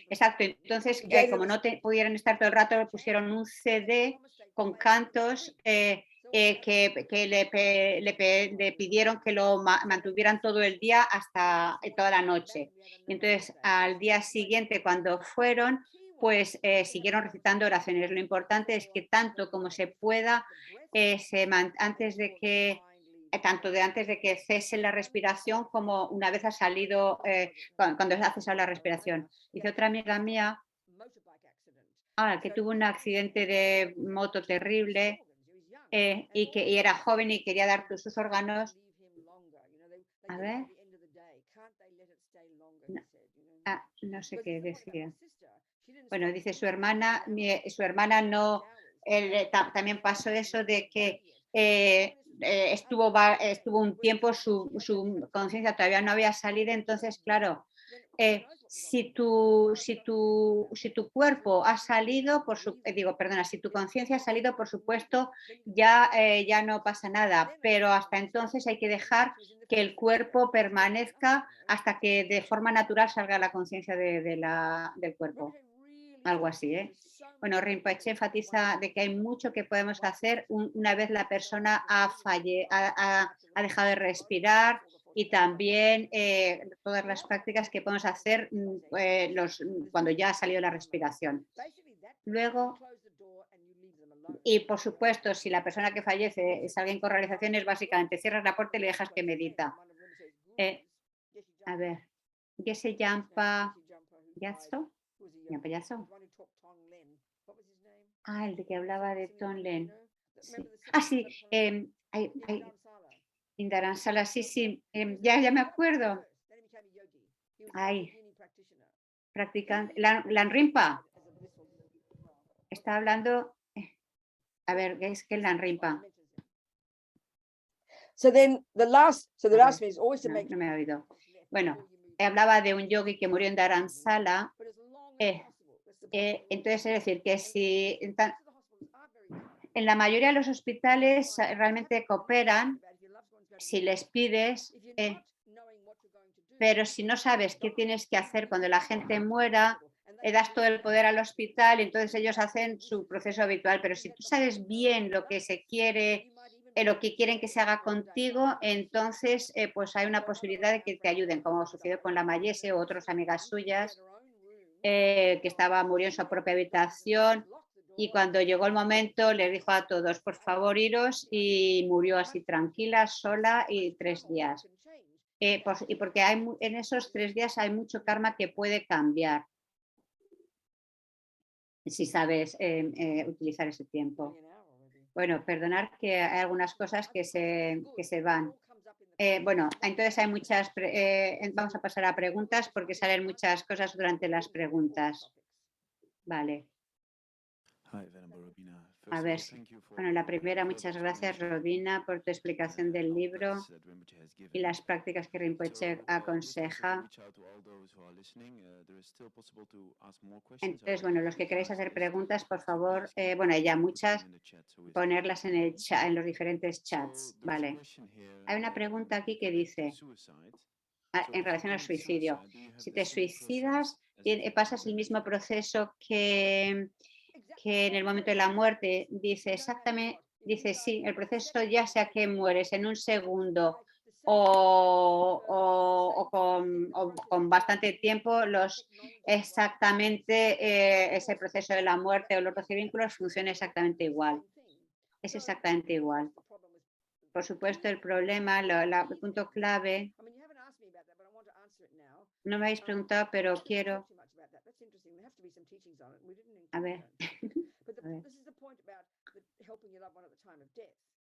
exacto, entonces como no pudieron estar todo el rato, le pusieron un CD con cantos que le pidieron que lo mantuvieran todo el día hasta toda la noche. Y entonces al día siguiente cuando fueron, pues siguieron recitando oraciones. Lo importante es que tanto como se pueda, antes de que antes de que cese la respiración como una vez ha salido, cuando ha cesado la respiración. Dice otra amiga mía que tuvo un accidente de moto terrible y era joven y quería dar sus órganos. A ver. No sé qué decía. Bueno, dice su hermana no, también pasó eso de que estuvo un tiempo, su conciencia todavía no había salido, entonces, claro, si tu cuerpo ha salido, si tu conciencia ha salido, por supuesto, ya no pasa nada, pero hasta entonces hay que dejar que el cuerpo permanezca hasta que de forma natural salga la conciencia del cuerpo. Algo así, ¿eh? Bueno, Rinpoche enfatiza de que hay mucho que podemos hacer una vez la persona ha dejado de respirar y también todas las prácticas que podemos hacer cuando ya ha salido la respiración. Luego, y por supuesto, si la persona que fallece es alguien con realizaciones, básicamente cierras la puerta y le dejas que medita. A ver, Geshe Yampa Yazo. El de que hablaba de Tonlen. Sí. Indaransala, sí. Ya me acuerdo. Practicante. Lanrimpa. Está hablando. A ver, es que Lanrimpa. So the last one is always to make. No me ha oído. Bueno, hablaba de un yogi que murió en Dharamsala. Entonces, es decir, que si En la mayoría de los hospitales realmente cooperan si les pides, pero si no sabes qué tienes que hacer cuando la gente muera, das todo el poder al hospital y entonces ellos hacen su proceso habitual. Pero si tú sabes bien lo que se quiere, lo que quieren que se haga contigo, entonces pues hay una posibilidad de que te ayuden, como sucedió con la Mayese o otras amigas suyas, murió en su propia habitación y cuando llegó el momento les dijo a todos, por favor iros, y murió así tranquila, sola y 3 días. Y porque en esos 3 días hay mucho karma que puede cambiar si sabes utilizar ese tiempo. Bueno, perdonar que hay algunas cosas que se van. Bueno, entonces hay vamos a pasar a preguntas porque salen muchas cosas durante las preguntas. Vale. A ver, bueno, la primera, muchas gracias, Robina, por tu explicación del libro y las prácticas que Rinpoche aconseja. Entonces, bueno, los que queréis hacer preguntas, por favor, bueno, hay ya muchas, ponerlas en el chat, en los diferentes chats. Vale. Hay una pregunta aquí que dice, en relación al suicidio, si te suicidas, pasas el mismo proceso que en el momento de la muerte. Dice exactamente, dice sí, el proceso ya sea que mueres en un segundo o con bastante tiempo, ese proceso de la muerte o los 12 vínculos funciona exactamente igual. Es exactamente igual. Por supuesto, el problema, el punto clave, no me habéis preguntado, pero quiero... A ver. A ver.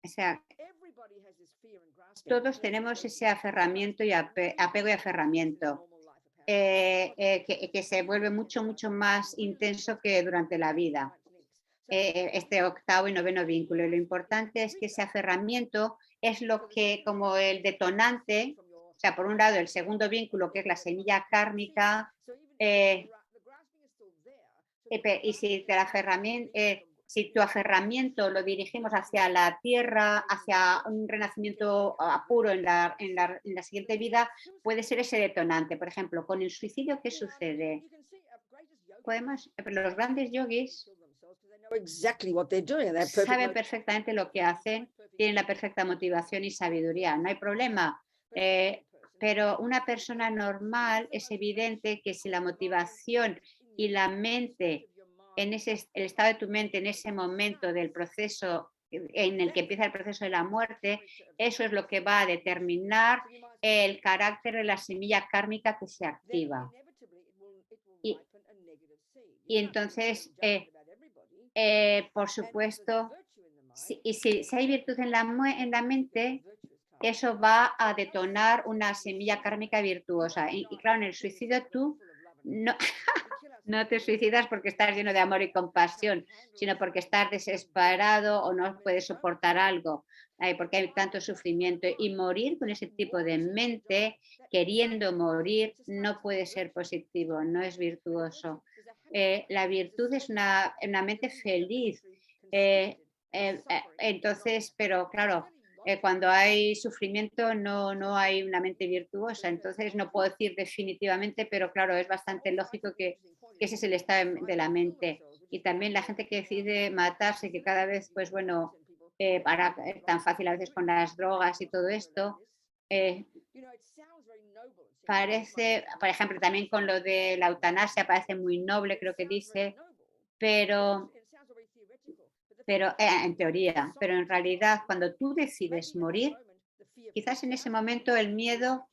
O sea, todos tenemos ese aferramiento y apego y aferramiento que se vuelve mucho, mucho más intenso que durante la vida. Este octavo y noveno vínculo. Y lo importante es que ese aferramiento es lo que, como el detonante, o sea, por un lado el segundo vínculo, que es la semilla kármica, y si tu aferramiento lo dirigimos hacia la tierra, hacia un renacimiento puro en la siguiente vida, puede ser ese detonante. Por ejemplo, con el suicidio, ¿qué sucede? Los grandes yogis saben perfectamente lo que hacen, tienen la perfecta motivación y sabiduría, no hay problema. Pero una persona normal es evidente que si la motivación y la mente, el estado de tu mente en ese momento del proceso en el que empieza el proceso de la muerte, eso es lo que va a determinar el carácter de la semilla kármica que se activa. Y entonces, por supuesto, si hay virtud en la mente, eso va a detonar una semilla kármica virtuosa. Y claro, en el suicidio tú no, no te suicidas porque estás lleno de amor y compasión, sino porque estás desesperado o no puedes soportar algo, porque hay tanto sufrimiento. Y morir con ese tipo de mente, queriendo morir, no puede ser positivo, no es virtuoso. La virtud es una mente feliz. Entonces, pero claro, cuando hay sufrimiento no hay una mente virtuosa, entonces no puedo decir definitivamente, pero claro, es bastante lógico que ese es el estado de la mente. Y también la gente que decide matarse, que cada vez, pues bueno, tan fácil a veces con las drogas y todo esto, parece, por ejemplo, también con lo de la eutanasia, parece muy noble, creo que dice, pero en teoría, pero en realidad cuando tú decides morir, quizás en ese momento el miedo,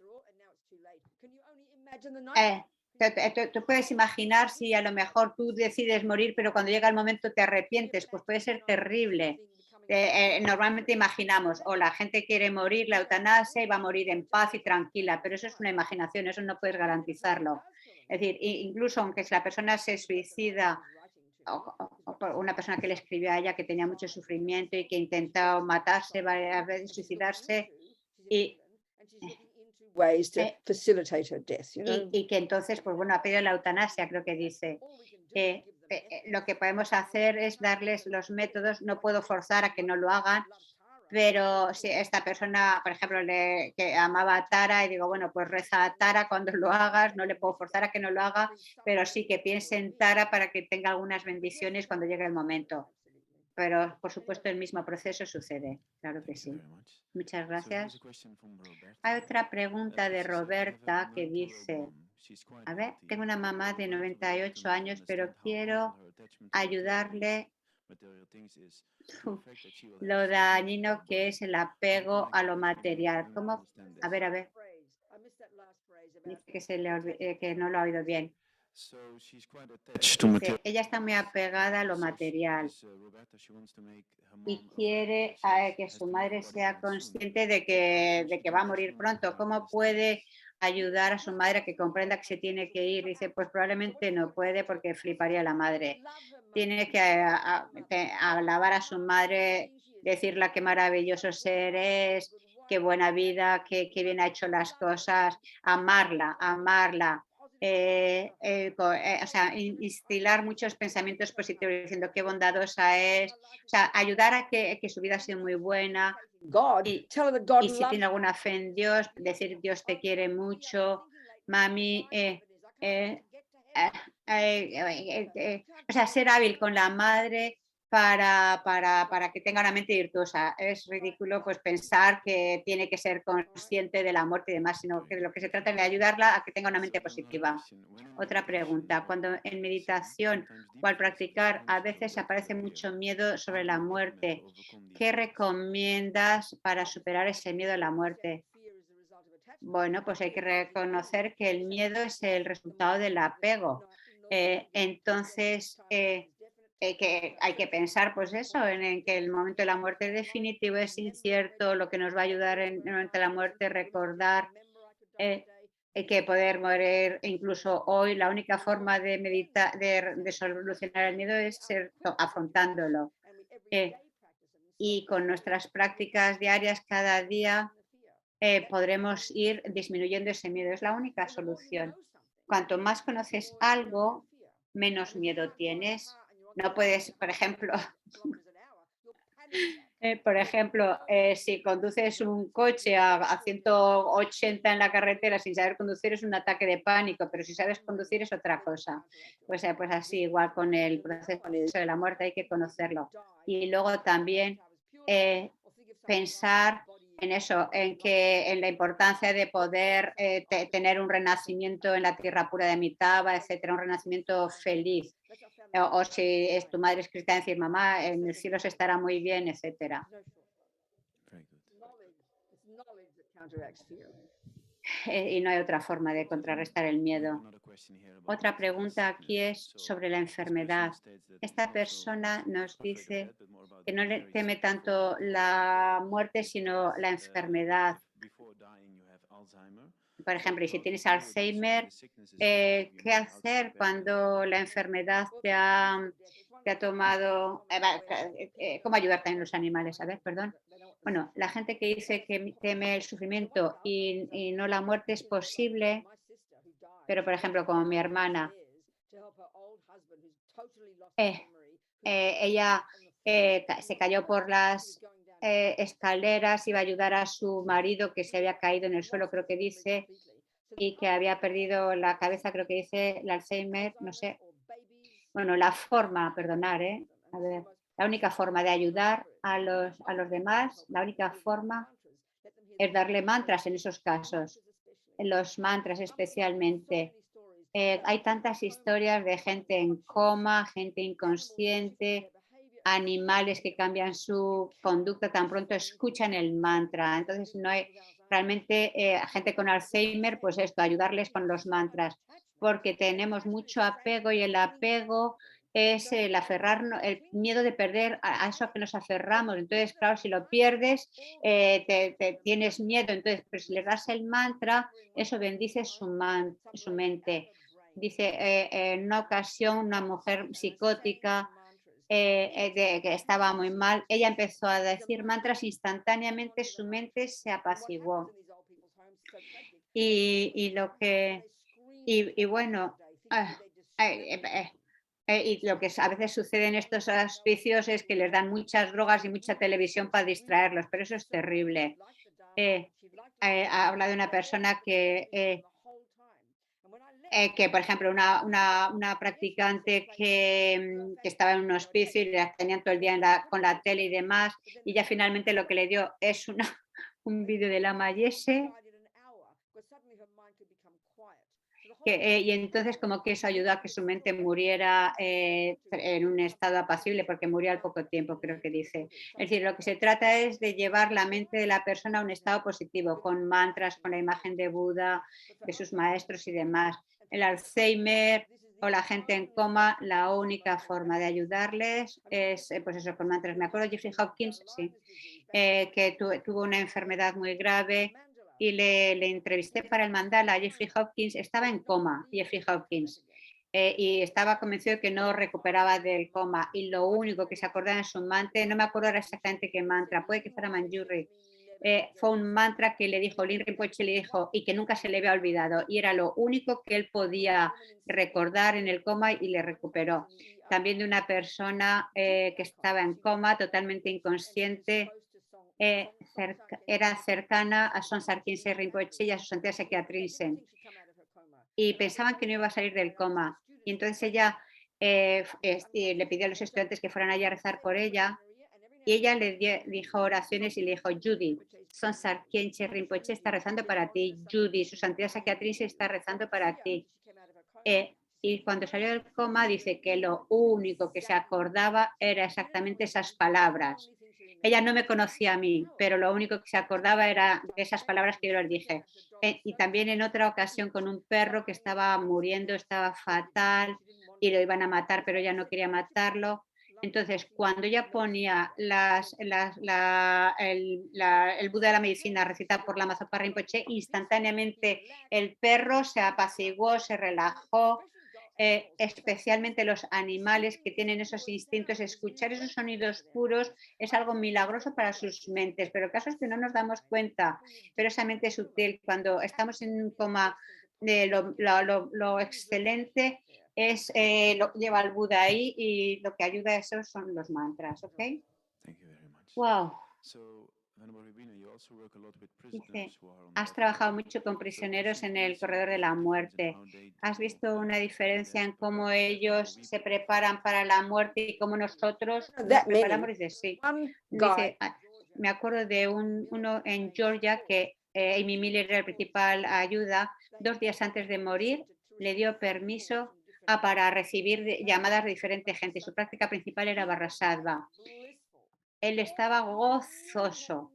tú puedes imaginar si a lo mejor tú decides morir, pero cuando llega el momento te arrepientes, pues puede ser terrible. Normalmente imaginamos, o la gente quiere morir, la eutanasia, y va a morir en paz y tranquila, pero eso es una imaginación, eso no puedes garantizarlo. Es decir, incluso aunque la persona se suicida, o una persona que le escribió a ella que tenía mucho sufrimiento y que intentó matarse varias veces, suicidarse, y que entonces, pues bueno, ha pedido la eutanasia, creo que dice. lo que podemos hacer es darles los métodos. No puedo forzar a que no lo hagan, pero si esta persona, por ejemplo, que amaba a Tara y digo, bueno, pues reza a Tara cuando lo hagas, no le puedo forzar a que no lo haga, pero sí que piense en Tara para que tenga algunas bendiciones cuando llegue el momento. Pero, por supuesto, el mismo proceso sucede, claro que sí. Muchas gracias. Hay otra pregunta de Roberta que dice, a ver, tengo una mamá de 98 años, pero quiero ayudarle lo dañino que es el apego a lo material. ¿Cómo? A ver, dice que, que no lo ha oído bien. Dice, ella está muy apegada a lo material y quiere que su madre sea consciente de que va a morir pronto. ¿Cómo puede ayudar a su madre a que comprenda que se tiene que ir? Dice, pues probablemente no puede porque fliparía la madre. Tiene que alabar a su madre, decirle qué maravilloso ser es, qué buena vida, qué bien ha hecho las cosas, amarla. O sea, instilar muchos pensamientos positivos diciendo qué bondadosa es, o sea, ayudar a que su vida ha sido muy buena God, y, tell her that God y si loves tiene alguna fe en Dios, decir Dios te quiere mucho, mami, o sea, ser hábil con la madre para que tenga una mente virtuosa. Es ridículo pues pensar que tiene que ser consciente de la muerte y demás, sino que de lo que se trata es de ayudarla a que tenga una mente positiva. Otra pregunta, cuando en meditación o al practicar a veces aparece mucho miedo sobre la muerte, ¿qué recomiendas para superar ese miedo a la muerte? Bueno, pues hay que reconocer que el miedo es el resultado del apego. Entonces, que hay que pensar, pues eso, en que el momento de la muerte es definitivo, es incierto, lo que nos va a ayudar en el momento de la muerte, recordar eh, que poder morir incluso hoy, la única forma de meditar, de solucionar el miedo es afrontándolo. Eh, y con nuestras prácticas diarias cada día podremos ir disminuyendo ese miedo. Es la única solución. Cuanto más conoces algo, menos miedo tienes. No puedes, por ejemplo, si conduces un coche a 180 en la carretera sin saber conducir es un ataque de pánico, pero si sabes conducir es otra cosa. Pues así, igual con el proceso de la muerte hay que conocerlo. Y luego también eh, pensar en eso, en la importancia de poder tener un renacimiento en la tierra pura de Amitabha, etcétera, un renacimiento feliz. O si es tu madre es cristiana, decir mamá, en el cielo se estará muy bien, etcétera. Y no hay otra forma de contrarrestar el miedo. Otra pregunta aquí es sobre la enfermedad. Esta persona nos dice que no le teme tanto la muerte, sino la enfermedad. Por ejemplo, y si tienes Alzheimer, ¿qué hacer cuando la enfermedad te ha tomado? ¿Cómo ayudar también a los animales? A ver, perdón. Bueno, la gente que dice que teme el sufrimiento y no la muerte es posible, pero por ejemplo, como mi hermana, eh, ella se cayó por las escaleras, iba a ayudar a su marido que se había caído en el suelo, creo que dice, y que había perdido la cabeza, creo que dice el Alzheimer, no sé. Bueno, la forma, perdonar, a ver, la única forma de ayudar a los demás, la única forma es darle mantras en esos casos, en los mantras especialmente. Hay tantas historias de gente en coma, gente inconsciente, animales que cambian su conducta tan pronto escuchan el mantra. Entonces, no hay realmente gente con Alzheimer, pues esto, ayudarles con los mantras, porque tenemos mucho apego y el apego es el aferrarnos, el miedo de perder a eso a que nos aferramos. Entonces, claro, si lo pierdes, tienes miedo. Entonces, pero si le das el mantra, eso bendice su mente. Dice, en una ocasión, una mujer psicótica que estaba muy mal, ella empezó a decir mantras, instantáneamente su mente se apaciguó. Y lo que, y bueno, ah, eh, eh, y lo que a veces sucede en estos hospicios es que les dan muchas drogas y mucha televisión para distraerlos, pero eso es terrible. Eh, Habla de una persona que, por ejemplo, una practicante que estaba en un hospicio y la tenían todo el día con la tele y demás, y ya finalmente lo que le dio es un vídeo de la Mayese, y entonces como que eso ayudó a que su mente muriera en un estado apacible, porque murió al poco tiempo, creo que dice. Es decir, lo que se trata es de llevar la mente de la persona a un estado positivo, con mantras, con la imagen de Buda, de sus maestros y demás. El Alzheimer o la gente en coma, la única forma de ayudarles es, pues eso, con mantras. Me acuerdo de Jeffrey Hopkins, sí, que tuvo una enfermedad muy grave y le entrevisté para el Mandala. Jeffrey Hopkins estaba en coma, Jeffrey Hopkins, y estaba convencido de que no recuperaba del coma, y lo único que se acordaba en su mantra, no me acuerdo ahora exactamente qué mantra, puede que fuera Manjuri, fue un mantra que le dijo Lin Rinpoche, le dijo, y que nunca se le había olvidado, y era lo único que él podía recordar en el coma, y le recuperó. También de una persona que estaba en coma, totalmente inconsciente, era cercana a Sonsar Khyentse Rinpoche y a su santidad Sakya Trinsen, y pensaban que no iba a salir del coma. Y entonces ella le pidió a los estudiantes que fueran allá a rezar por ella, y ella le dijo oraciones y le dijo, Judy, Sonsar Khyentse Rinpoche está rezando para ti, Judy, su santidad Sakya Trinsen está rezando para ti. Y cuando salió del coma dice que lo único que se acordaba era exactamente esas palabras. Ella no me conocía a mí, pero lo único que se acordaba era de esas palabras que yo les dije. Y también en otra ocasión con un perro que estaba muriendo, estaba fatal y lo iban a matar, pero ella no quería matarlo. Entonces, cuando ella ponía el Buda de la medicina recitado por la Mazapa Rinpoche, instantáneamente el perro se apaciguó, se relajó, especialmente los animales que tienen esos instintos. Escuchar esos sonidos puros es algo milagroso para sus mentes, pero el caso es que no nos damos cuenta, pero esa mente sutil, cuando estamos en un coma, lo excelente es lo que lleva el Buda ahí, y lo que ayuda a eso son los mantras, ¿ok? Thank you very much. Wow. So, Venerable Rubina, you also work a lot with Dice, prisoners who are on has death trabajado row. mucho con So, prisioneros have you en seen el any corredor de la differences in muerte. how they ¿Has do visto una prepare for diferencia en death, cómo prepare for death, ellos how we se prepare for preparan death? para la muerte y cómo nosotros nos That many. preparamos? Dice, sí. One guy, Dice, me acuerdo de uno en Georgia que Amy Miller era el principal ayuda. 2 días antes de morir le dio permiso para recibir llamadas de diferente gente. Su práctica principal era Barrasadva. Él estaba gozoso.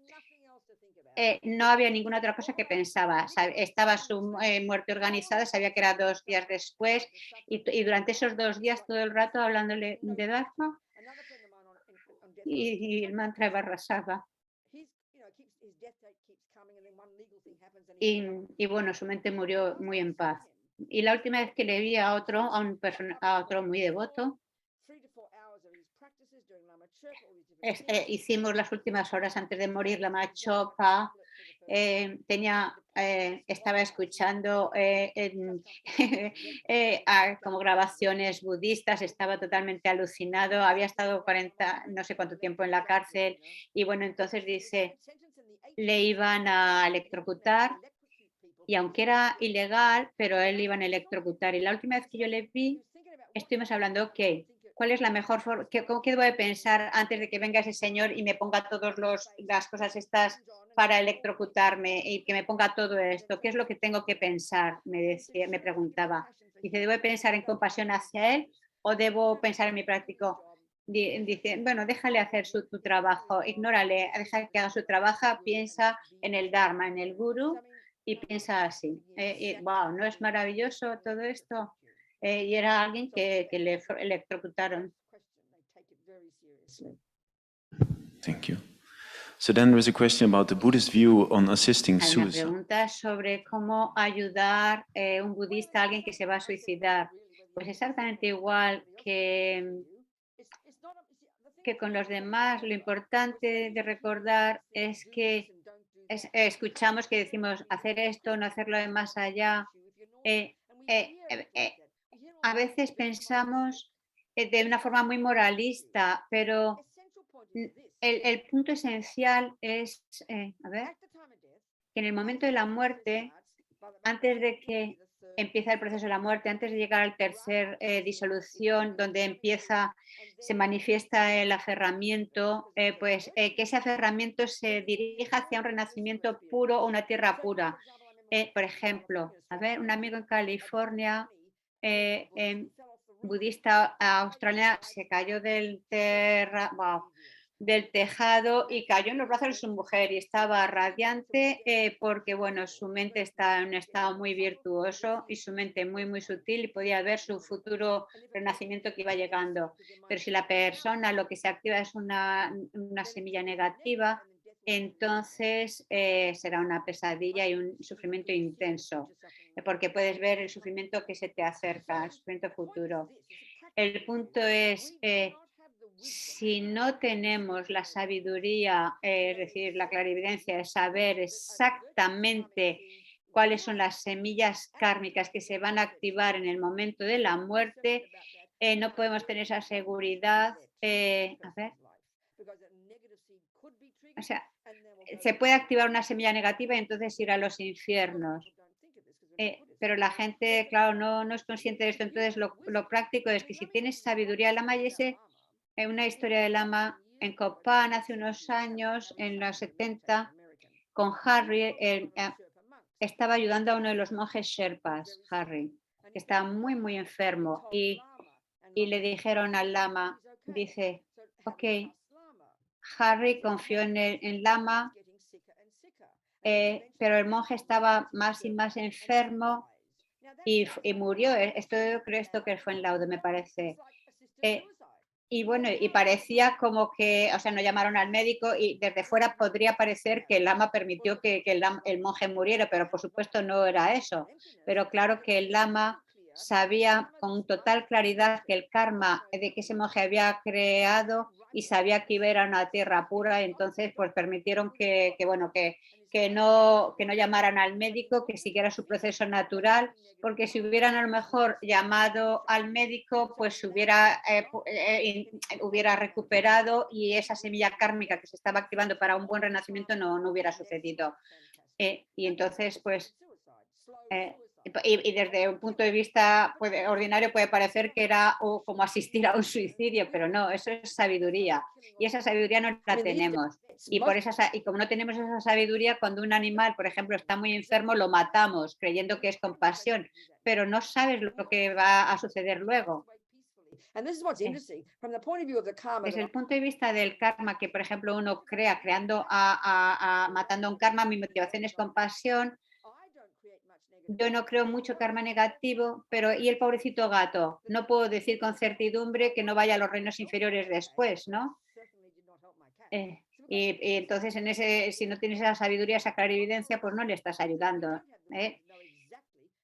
No había ninguna otra cosa que pensaba. Estaba su muerte organizada, sabía que era 2 días después, y durante esos 2 días todo el rato hablándole de Dharma y el mantra de Barrasava. Y bueno, su mente murió muy en paz. Y la última vez que le vi a otro muy devoto, hicimos las últimas horas antes de morir la machopa. Estaba escuchando como grabaciones budistas, estaba totalmente alucinado, había estado 40, no sé cuánto tiempo en la cárcel, y bueno, entonces dice, le iban a electrocutar, y aunque era ilegal, pero él iban a electrocutar. Y la última vez que yo le vi, estuvimos hablando, ok, ¿cuál es la mejor forma? ¿Qué debo de pensar antes de que venga ese señor y me ponga todas las cosas estas para electrocutarme y que me ponga todo esto? ¿Qué es lo que tengo que pensar? Me preguntaba. Dice, ¿debo de pensar en compasión hacia él o debo pensar en mi práctico? Dice, bueno, déjale hacer tu trabajo, ignórale, deja que haga su trabajo, piensa en el Dharma, en el Guru, y piensa así. Wow, ¿no es maravilloso todo esto? Y era alguien que le electrocutaron. Thank you. So then there is a question about the Buddhist view on assisting Hay una suicide. pregunta sobre cómo ayudar un budista a alguien que se va a suicidar. Pues exactamente igual que con los demás, lo importante de recordar es que escuchamos que decimos hacer esto, no hacerlo de más allá. A veces pensamos de una forma muy moralista, pero el punto esencial es, a ver, que en el momento de la muerte, antes de que empiece el proceso de la muerte, antes de llegar al tercer disolución, donde se manifiesta el aferramiento, pues que ese aferramiento se dirija hacia un renacimiento puro o una tierra pura. Por ejemplo, a ver, un amigo en California, budista australiano, se cayó del tejado y cayó en los brazos de su mujer y estaba radiante porque, bueno, su mente está en un estado muy virtuoso y su mente muy, muy sutil y podía ver su futuro renacimiento que iba llegando. Pero si la persona lo que se activa es una semilla negativa, entonces será una pesadilla y un sufrimiento intenso, porque puedes ver el sufrimiento que se te acerca, el sufrimiento futuro. El punto es, si no tenemos la sabiduría, es decir, la clarividencia de saber exactamente cuáles son las semillas kármicas que se van a activar en el momento de la muerte, no podemos tener esa seguridad. A ver, o sea, se puede activar una semilla negativa y entonces ir a los infiernos. Pero la gente, claro, no es consciente de esto. Entonces, lo práctico es que si tienes sabiduría, el Lama Yese, una historia del Lama en Copán hace unos años, en los 70, con Harry, estaba ayudando a uno de los monjes Sherpas, Harry, que estaba muy, muy enfermo. Y le dijeron al Lama, dice, ok, Harry confió en el Lama, pero el monje estaba más y más enfermo y murió. Esto que fue en Laude, me parece. Y bueno, y parecía como que, o sea, no llamaron al médico y desde fuera podría parecer que el lama permitió que el monje muriera, pero por supuesto no era eso. Pero claro que el lama sabía con total claridad que el karma de que ese monje había creado y sabía que iba a ir a una tierra pura, y entonces pues permitieron que no llamaran al médico, que siguiera su proceso natural, porque si hubieran a lo mejor llamado al médico, pues hubiera recuperado y esa semilla kármica que se estaba activando para un buen renacimiento no hubiera sucedido. Y entonces, pues, y desde un punto de vista ordinario puede parecer que era como asistir a un suicidio, pero no, eso es sabiduría. Y esa sabiduría no la tenemos. Y como no tenemos esa sabiduría, cuando un animal, por ejemplo, está muy enfermo, lo matamos creyendo que es compasión, pero no sabes lo que va a suceder luego. Desde el punto de vista del karma, que por ejemplo uno crea matando a un karma, mi motivación es compasión. Yo no creo mucho karma negativo, pero ¿y el pobrecito gato? No puedo decir con certidumbre que no vaya a los reinos inferiores después, ¿no? Y entonces si no tienes esa sabiduría, esa clarividencia, pues no le estás ayudando.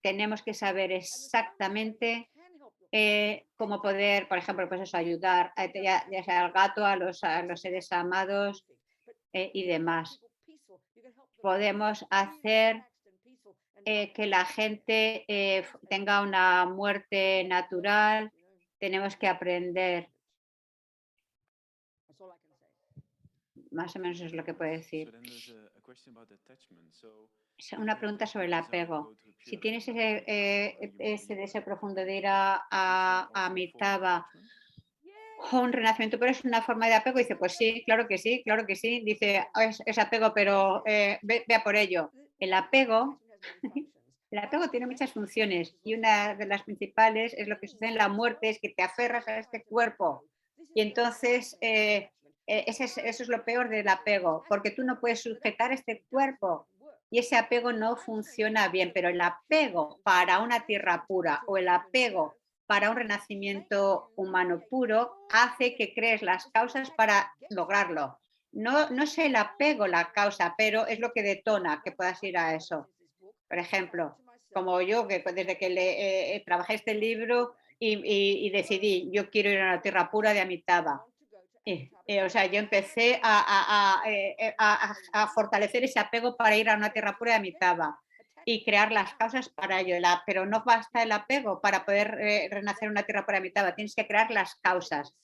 Tenemos que saber exactamente cómo poder, por ejemplo, pues eso, ayudar ya sea al gato, a los seres amados y demás. Podemos hacer que la gente tenga una muerte natural. Tenemos que aprender. Más o menos es lo que puedo decir. Una pregunta sobre el apego. Si tienes ese deseo profundo de ir a Amitabha o un renacimiento, pero es una forma de apego, dice, pues sí, claro que sí, claro que sí. Dice, es apego, pero ve a por ello. El apego tiene muchas funciones y una de las principales es lo que sucede en la muerte, es que te aferras a este cuerpo y entonces eso es lo peor del apego, porque tú no puedes sujetar este cuerpo y ese apego no funciona bien, pero el apego para una tierra pura o el apego para un renacimiento humano puro hace que crees las causas para lograrlo. No es el apego la causa, pero es lo que detona que puedas ir a eso. Por ejemplo, como yo, que desde que trabajé este libro y decidí, yo quiero ir a la tierra pura de Amitabha. O sea, yo empecé a fortalecer ese apego para ir a una tierra pura de Amitabha. y crear las causas para ello. Pero no basta el apego para poder renacer en una tierra por Amitabha, tienes que crear las causas.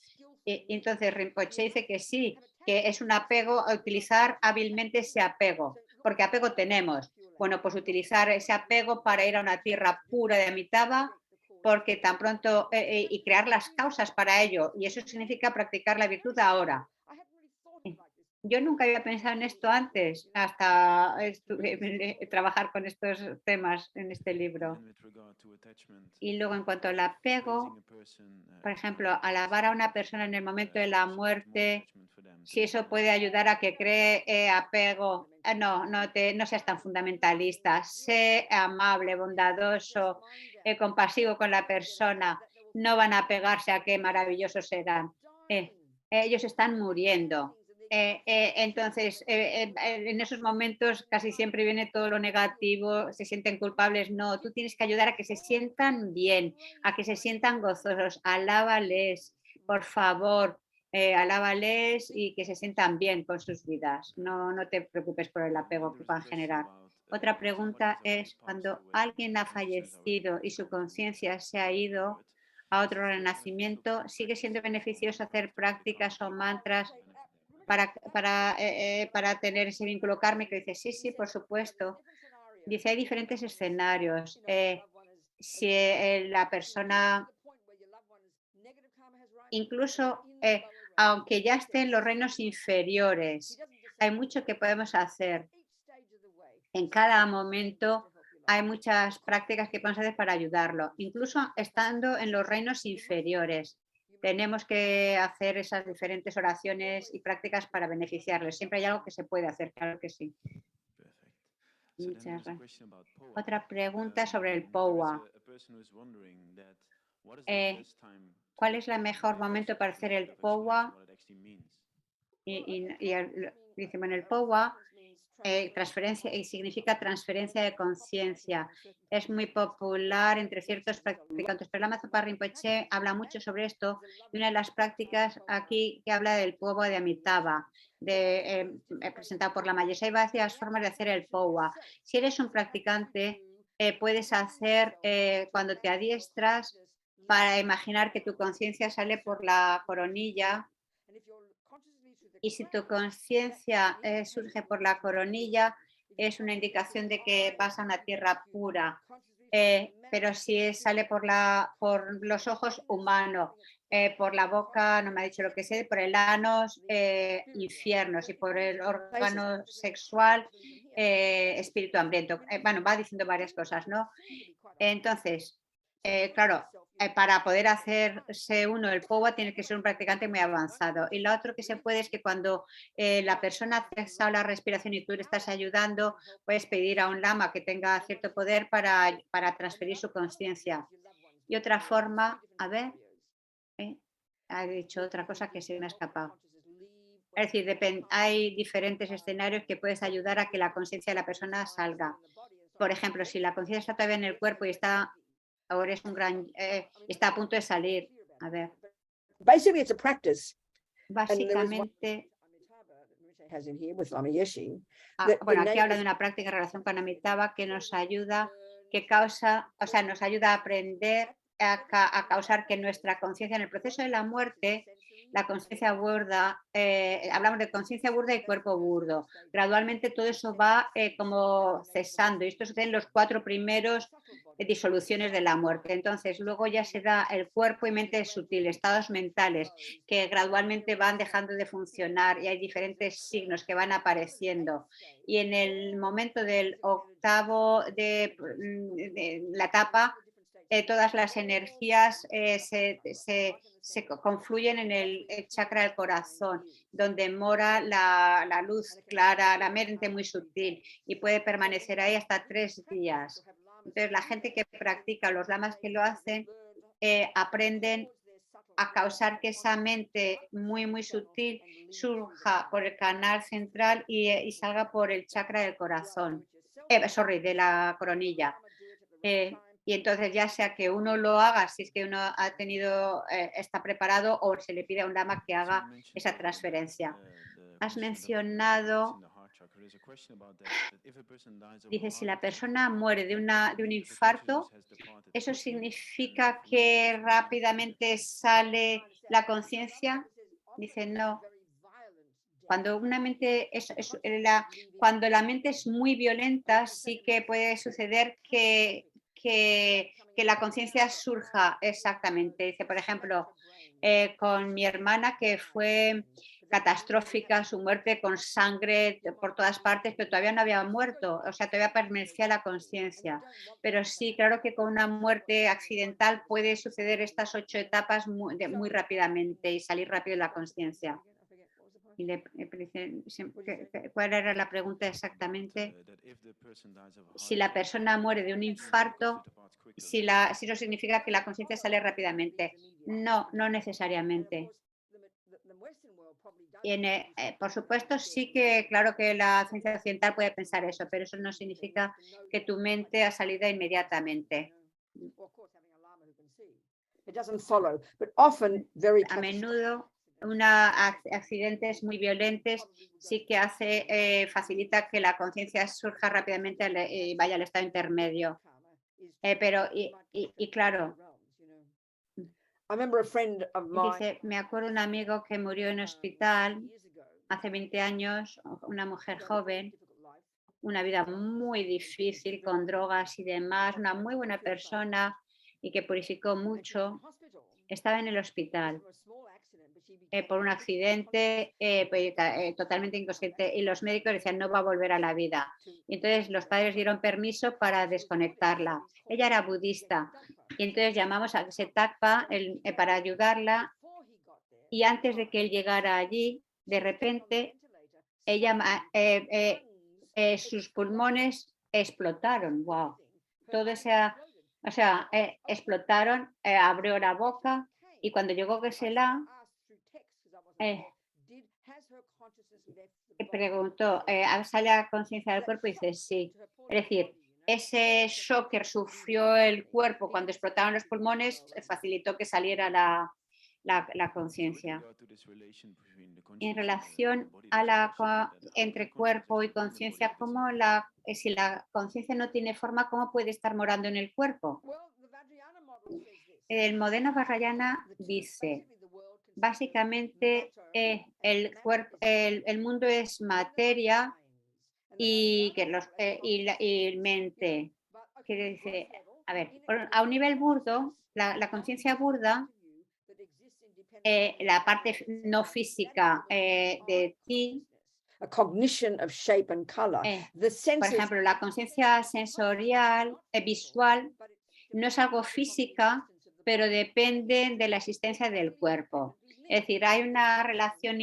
Y entonces Rinpoche dice que sí, que es un apego a utilizar hábilmente ese apego, porque apego tenemos. Bueno, pues utilizar ese apego para ir a una tierra pura de Amitabha, porque tan pronto y crear las causas para ello, y eso significa practicar la virtud ahora. Yo nunca había pensado en esto antes, hasta trabajar con estos temas en este libro. Y luego, en cuanto al apego, por ejemplo, alabar a una persona en el momento de la muerte, si eso puede ayudar a que cree apego, no seas tan fundamentalista, sé amable, bondadoso, compasivo con la persona, no van a pegarse a qué maravillosos serán. Ellos están muriendo. Entonces, en esos momentos casi siempre viene todo lo negativo, se sienten culpables. No, tú tienes que ayudar a que se sientan bien, a que se sientan gozosos. Alábales, por favor, alábales y que se sientan bien con sus vidas. No te preocupes por el apego que puedan generar. Otra pregunta es, cuando alguien ha fallecido y su conciencia se ha ido a otro renacimiento, ¿sigue siendo beneficioso hacer prácticas o mantras para tener ese vínculo kármico? Dice, sí, por supuesto. Dice, hay diferentes escenarios. Si la persona, incluso aunque ya esté en los reinos inferiores, hay mucho que podemos hacer. En cada momento hay muchas prácticas que podemos hacer para ayudarlo, incluso estando en los reinos inferiores. Tenemos que hacer esas diferentes oraciones y prácticas para beneficiarles. Siempre hay algo que se puede hacer, claro que sí. Muchas gracias. Otra pregunta sobre el POWA. ¿Cuál es el mejor momento para hacer el POWA? Dice, bueno, el POWA transferencia y significa transferencia de conciencia. Es muy popular entre ciertos practicantes, pero la Mazopa Rinpoche habla mucho sobre esto y una de las prácticas aquí que habla del POWA de Amitabha, presentado por la Mayesa. Hay varias formas de hacer el POWA. Si eres un practicante, puedes hacer cuando te adiestras para imaginar que tu conciencia sale por la coronilla. Y si tu conciencia surge por la coronilla, es una indicación de que vas a una tierra pura. Pero si sale por los ojos, humano, por la boca, no me ha dicho lo que sé, por el ano, infiernos, y por el órgano sexual, espíritu hambriento. Bueno, va diciendo varias cosas, ¿no? Entonces, claro, para poder hacerse uno el POWA tiene que ser un practicante muy avanzado. Y lo otro que se puede es que cuando la persona ha cesado la respiración y tú le estás ayudando, puedes pedir a un lama que tenga cierto poder para transferir su conciencia. Y otra forma, a ver, ha dicho otra cosa que se me ha escapado. Es decir, hay diferentes escenarios que puedes ayudar a que la conciencia de la persona salga. Por ejemplo, si la conciencia está todavía en el cuerpo y ahora es está a punto de salir. A ver, Basically, it's a practice. básicamente, Has in here with Lama Yeshe. bueno, aquí habla de una práctica en relación con Amitabha que nos ayuda, nos ayuda a aprender a causar que nuestra conciencia en el proceso de la muerte, la conciencia burda, hablamos de conciencia burda y cuerpo burdo. Gradualmente todo eso va como cesando, y esto sucede en los 4 primeros disoluciones de la muerte. Entonces, luego ya se da el cuerpo y mente sutil, estados mentales que gradualmente van dejando de funcionar y hay diferentes signos que van apareciendo. Y en el momento del octavo de la etapa, todas las energías se confluyen en el chakra del corazón, donde mora la luz clara, la mente muy sutil, y puede permanecer ahí hasta 3 días. Entonces, la gente que practica, los lamas que lo hacen, aprenden a causar que esa mente muy sutil surja por el canal central y salga por el chakra del corazón, de la coronilla. Y entonces ya sea que uno lo haga, si es que uno está preparado, o se le pide a un lama que haga esa transferencia. Has mencionado Dice, si la persona muere de un infarto, ¿eso significa que rápidamente sale la conciencia? Dice, no. Cuando cuando la mente es muy violenta, sí que puede suceder que la conciencia surja exactamente. Dice, por ejemplo, con mi hermana, que fue catastrófica su muerte, con sangre por todas partes, pero todavía no había muerto, o sea, todavía permanecía la conciencia. Pero sí, claro que con una muerte accidental puede suceder estas 8 etapas muy rápidamente y salir rápido la conciencia. Y ¿cuál era la pregunta exactamente? Si la persona muere de un infarto, si eso significa que la conciencia sale rápidamente. No, no necesariamente. Por supuesto, sí que, claro que la ciencia occidental puede pensar eso, pero eso no significa que tu mente ha salido inmediatamente. A menudo accidentes muy violentos sí que facilita que la conciencia surja rápidamente y vaya al estado intermedio. Pero, claro, dice, me acuerdo de un amigo que murió en hospital hace 20 años, una mujer joven, una vida muy difícil con drogas y demás, una muy buena persona y que purificó mucho. Estaba en el hospital por un accidente, totalmente inconsciente, y los médicos decían no va a volver a la vida. Y entonces los padres dieron permiso para desconectarla. Ella era budista y entonces llamamos a Setakpa para ayudarla, y antes de que él llegara allí, de repente, sus pulmones explotaron. Wow. Explotaron, abrió la boca, y cuando llegó Geshe-la, preguntó, ¿sale la conciencia del cuerpo? Y dice, sí. Es decir, ese shock que sufrió el cuerpo cuando explotaron los pulmones facilitó que saliera la conciencia. En relación a entre cuerpo y conciencia, si la conciencia no tiene forma, ¿cómo puede estar morando en el cuerpo? El moderno Vajrayana dice, básicamente el mundo es materia y mente. Quiere decir, a ver, a un nivel burdo, la conciencia burda, la parte no física de ti, por ejemplo, la conciencia sensorial, visual, no es algo física, pero depende de la existencia del cuerpo. Es decir, hay una relación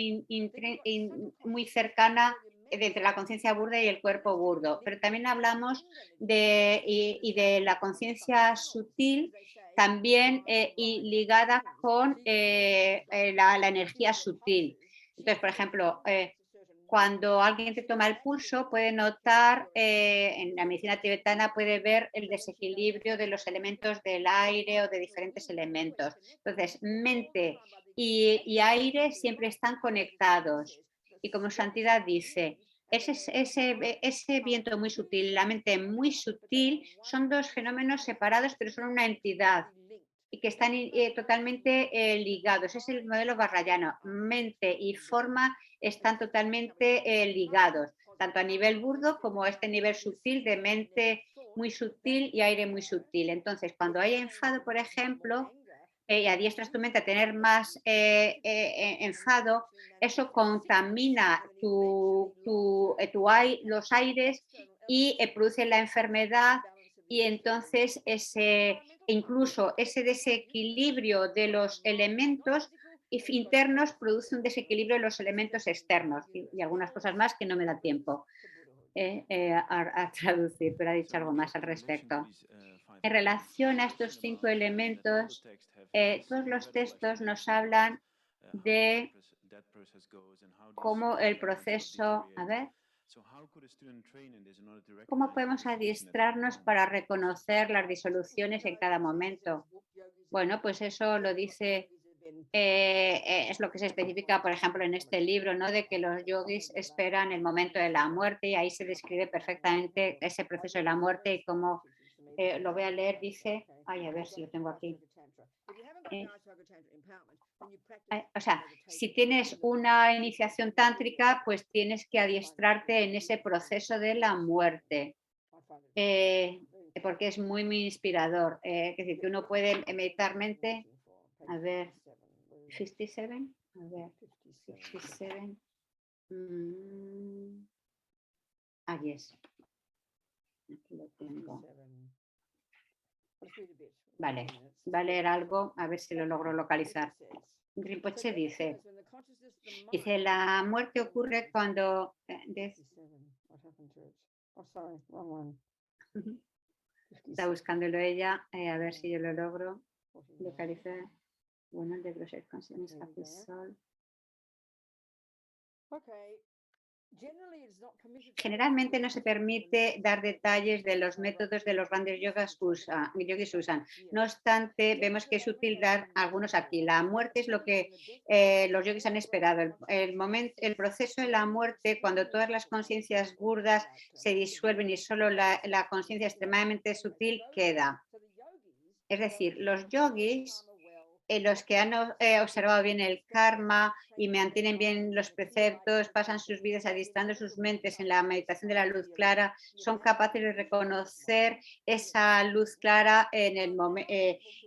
muy cercana entre la conciencia burda y el cuerpo burdo, pero también hablamos de la conciencia sutil, también y ligada con la energía sutil. Entonces, por ejemplo, cuando alguien te toma el pulso, puede notar, en la medicina tibetana puede ver el desequilibrio de los elementos del aire o de diferentes elementos. Entonces, mente y aire siempre están conectados. Y como Santidad dice, ese viento muy sutil, la mente muy sutil, son dos fenómenos separados, pero son una entidad y que están totalmente ligados. Es el modelo vajrayano. Mente y forma están totalmente ligados, tanto a nivel burdo como a este nivel sutil de mente muy sutil y aire muy sutil. Entonces, cuando hay enfado, por ejemplo, y adiestras tu mente a tener más enfado, eso contamina los aires y produce la enfermedad, y entonces incluso ese desequilibrio de los elementos internos produce un desequilibrio de los elementos externos y algunas cosas más que no me da tiempo a traducir, pero ha dicho algo más al respecto. En relación a estos 5 elementos, todos los textos nos hablan de cómo el proceso, ¿cómo podemos adiestrarnos para reconocer las disoluciones en cada momento? Bueno, pues eso lo dice es lo que se especifica, por ejemplo, en este libro, ¿no? De que los yogis esperan el momento de la muerte y ahí se describe perfectamente ese proceso de la muerte y cómo, lo voy a leer, dice, ay, a ver si lo tengo aquí. O sea, si tienes una iniciación tántrica, pues tienes que adiestrarte en ese proceso de la muerte. Porque es muy, muy inspirador. Es decir, que uno puede meditar mente. A ver, 57. A ver, 57. Yes. Aquí lo tengo. Vale, va a leer algo, a ver si lo logro localizar. Rinpoche dice, la muerte ocurre cuando... Está buscándolo ella, a ver si yo lo logro localizar. Bueno, el de Grosset Consciousness Episode. Generalmente no se permite dar detalles de los métodos de los grandes yogis usan. No obstante, vemos que es útil dar algunos aquí. La muerte es lo que los yogis han esperado. El proceso de la muerte, cuando todas las conciencias burdas se disuelven y solo la conciencia extremadamente sutil queda. Es decir, los yogis, los que han observado bien el karma y mantienen bien los preceptos, pasan sus vidas adiestrando sus mentes en la meditación de la luz clara, son capaces de reconocer esa luz clara en el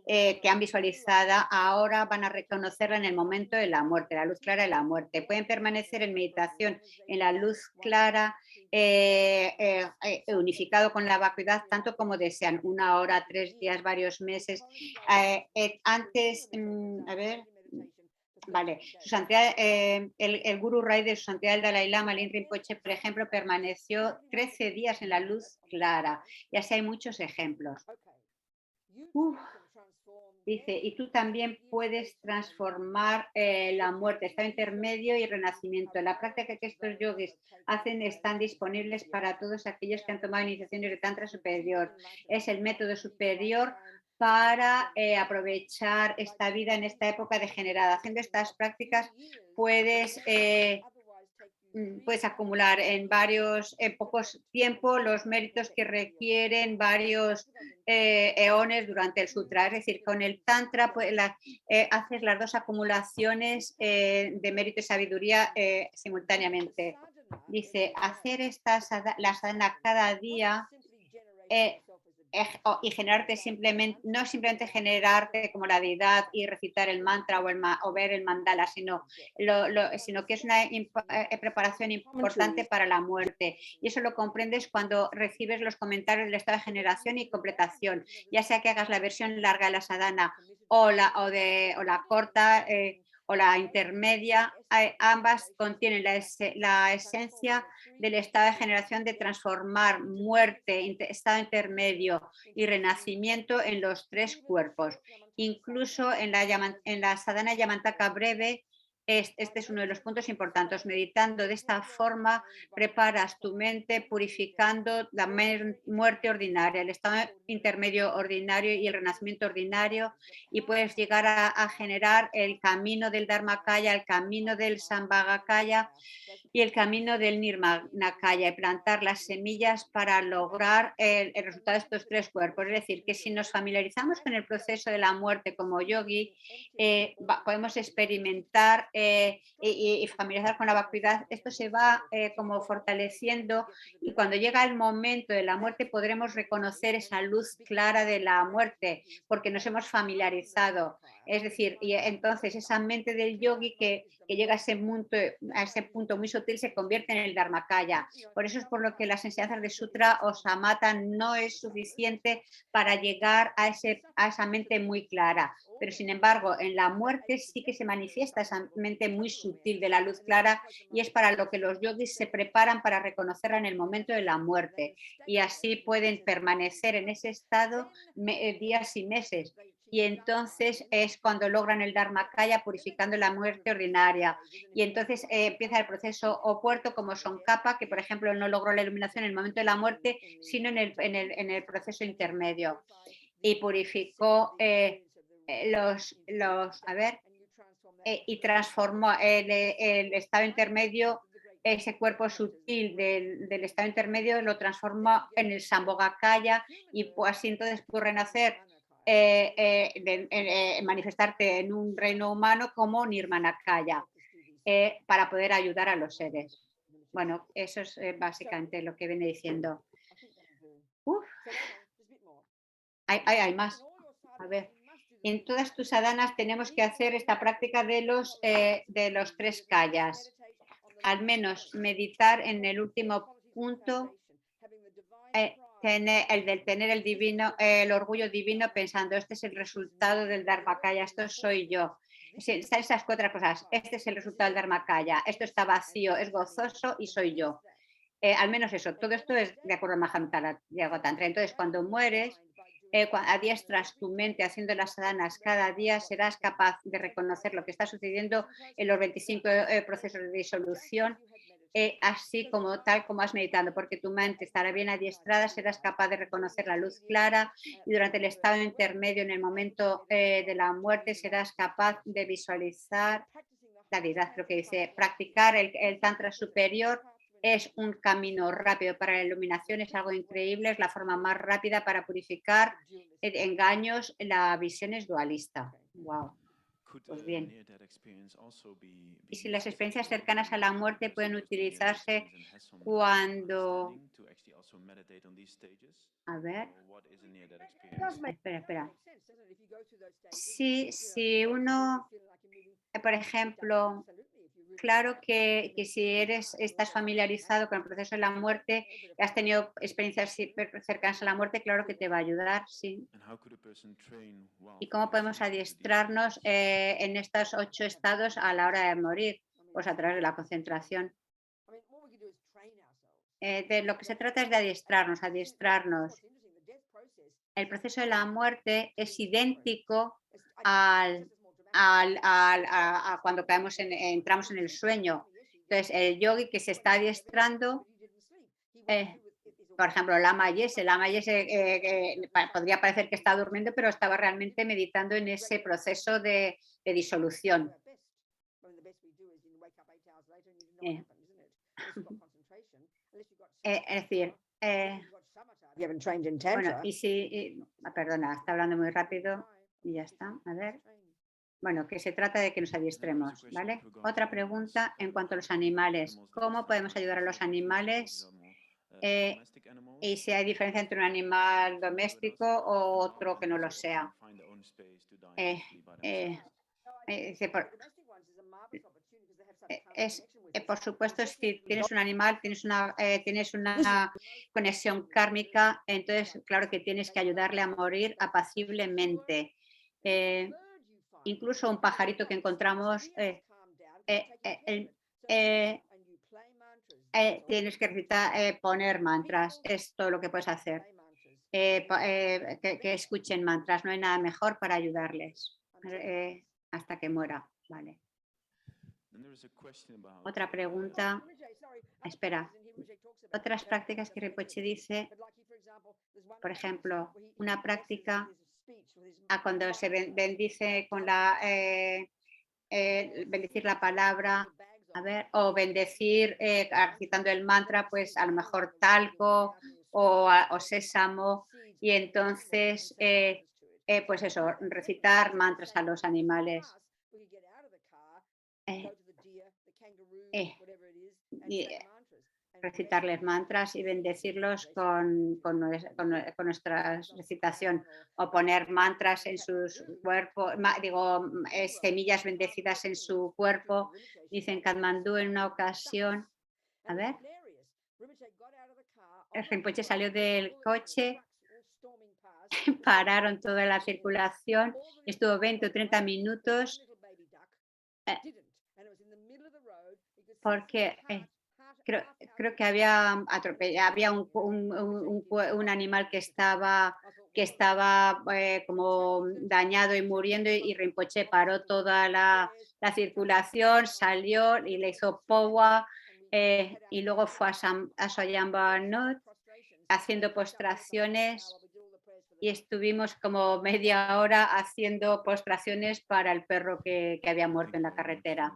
que han visualizada, ahora van a reconocerla en el momento de la muerte, la luz clara de la muerte. Pueden permanecer en meditación en la luz clara, unificado con la vacuidad, tanto como desean, 1 hora, 3 días, varios meses. Antes, a ver, vale, su santidad, el Guru Rai de su santidad el Dalai Lama, Lin Rinpoche, por ejemplo, permaneció 13 días en la luz clara, y así hay muchos ejemplos. Dice, y tú también puedes transformar la muerte, estado intermedio y renacimiento. La práctica que estos yogis hacen están disponibles para todos aquellos que han tomado iniciaciones de Tantra superior. Es el método superior para aprovechar esta vida en esta época degenerada. Haciendo estas prácticas puedes acumular en pocos tiempo los méritos que requieren varios eones durante el sutra. Es decir, con el tantra pues, haces las dos acumulaciones de mérito y sabiduría simultáneamente. Dice, hacer la sadhana cada día y generarte no simplemente generarte como la deidad y recitar el mantra o ver el mandala, sino que es una preparación importante para la muerte. Y eso lo comprendes cuando recibes los comentarios del estado de generación y completación, ya sea que hagas la versión larga de la sadhana o la corta o la intermedia, ambas contienen la esencia del estado de generación, de transformar muerte, estado intermedio y renacimiento en los 3 cuerpos. Incluso en la sadhana yamantaka breve, este es uno de los puntos importantes. Meditando de esta forma, preparas tu mente purificando la muerte ordinaria, el estado intermedio ordinario y el renacimiento ordinario, y puedes llegar a generar el camino del Dharmakaya, el camino del Sambhagakaya y el camino del Nirmanakaya, y plantar las semillas para lograr el resultado de estos 3 cuerpos. Es decir, que si nos familiarizamos con el proceso de la muerte como yogi, podemos experimentar y familiarizar con la vacuidad. Esto se va como fortaleciendo, y cuando llega el momento de la muerte podremos reconocer esa luz clara de la muerte porque nos hemos familiarizado. Es decir, y entonces esa mente del yogi que llega a ese punto muy sutil se convierte en el Dharmakaya. Por eso es por lo que las enseñanzas de Sutra o Samatha no es suficiente para llegar a esa mente muy clara. Pero sin embargo, en la muerte sí que se manifiesta esa mente muy sutil de la luz clara, y es para lo que los yogis se preparan para reconocerla en el momento de la muerte. Y así pueden permanecer en ese estado días y meses. Y entonces es cuando logran el Dharmakaya purificando la muerte ordinaria. Y entonces empieza el proceso opuesto como Tsongkhapa, que por ejemplo no logró la iluminación en el momento de la muerte, sino en el proceso intermedio. Y purificó y transformó el estado intermedio, ese cuerpo sutil del estado intermedio lo transforma en el Sambhogakaya y pues, así entonces puede renacer, manifestarte en un reino humano como Nirmanakaya, para poder ayudar a los seres. Bueno, eso es básicamente lo que viene diciendo. Uf, hay más. A ver, en todas tus sadhanas tenemos que hacer esta práctica de los 3 kayas. Al menos meditar en el último punto, tener el divino, el orgullo divino pensando, este es el resultado del Dharmakaya, esto soy yo. Esas 4 cosas, este es el resultado del Dharmakaya, esto está vacío, es gozoso y soy yo. Al menos eso, todo esto es de acuerdo a Mahamudra Tantra. Entonces, cuando mueres, adiestras tu mente haciendo las sadhanas cada día, serás capaz de reconocer lo que está sucediendo en los 25 procesos de disolución, así como tal como has meditado, porque tu mente estará bien adiestrada, serás capaz de reconocer la luz clara y durante el estado intermedio, en el momento de la muerte, serás capaz de visualizar la deidad. Lo que dice, practicar el tantra superior es un camino rápido para la iluminación, es algo increíble, es la forma más rápida para purificar engaños, la visión es dualista. Wow. Pues bien. Y si las experiencias cercanas a la muerte pueden utilizarse cuando... A ver. Espera. Si uno, por ejemplo, claro que si estás familiarizado con el proceso de la muerte, has tenido experiencias cercanas a la muerte, claro que te va a ayudar, sí. ¿Y cómo podemos adiestrarnos en estos 8 estados a la hora de morir? Pues a través de la concentración. De lo que se trata es de adiestrarnos. El proceso de la muerte es idéntico a cuando entramos en el sueño. Entonces, el yogi que se está adiestrando, por ejemplo, Lama Yese podría parecer que está durmiendo, pero estaba realmente meditando en ese proceso de disolución. Es decir, bueno, perdona, está hablando muy rápido y ya está. A ver. Bueno, que se trata de que nos adiestremos, ¿vale? Otra pregunta en cuanto a los animales. ¿Cómo podemos ayudar a los animales? Y si hay diferencia entre un animal doméstico o otro que no lo sea. Por supuesto, si tienes un animal, tienes una conexión kármica, entonces claro que tienes que ayudarle a morir apaciblemente. Incluso un pajarito que encontramos, tienes que recitar, poner mantras, es todo lo que puedes hacer. Que escuchen mantras, no hay nada mejor para ayudarles hasta que muera. Vale. Otra pregunta. Espera. Otras prácticas que Rinpoche dice, por ejemplo, una práctica cuando se bendice con bendecir la palabra, a ver, o bendecir recitando el mantra, pues a lo mejor talco o sésamo, y entonces pues eso, recitar mantras a los animales. Recitarles mantras y bendecirlos con nuestra recitación, o poner mantras en sus cuerpos, semillas bendecidas en su cuerpo. Dicen Katmandú en una ocasión, a ver, el Rinpoche salió del coche, pararon toda la circulación, estuvo 20 o 30 minutos porque creo que había un animal que estaba como dañado y muriendo, y Rinpoche paró toda la circulación, salió y le hizo powa, y luego fue a Soyamba Not haciendo postraciones y estuvimos como media hora haciendo postraciones para el perro que había muerto en la carretera.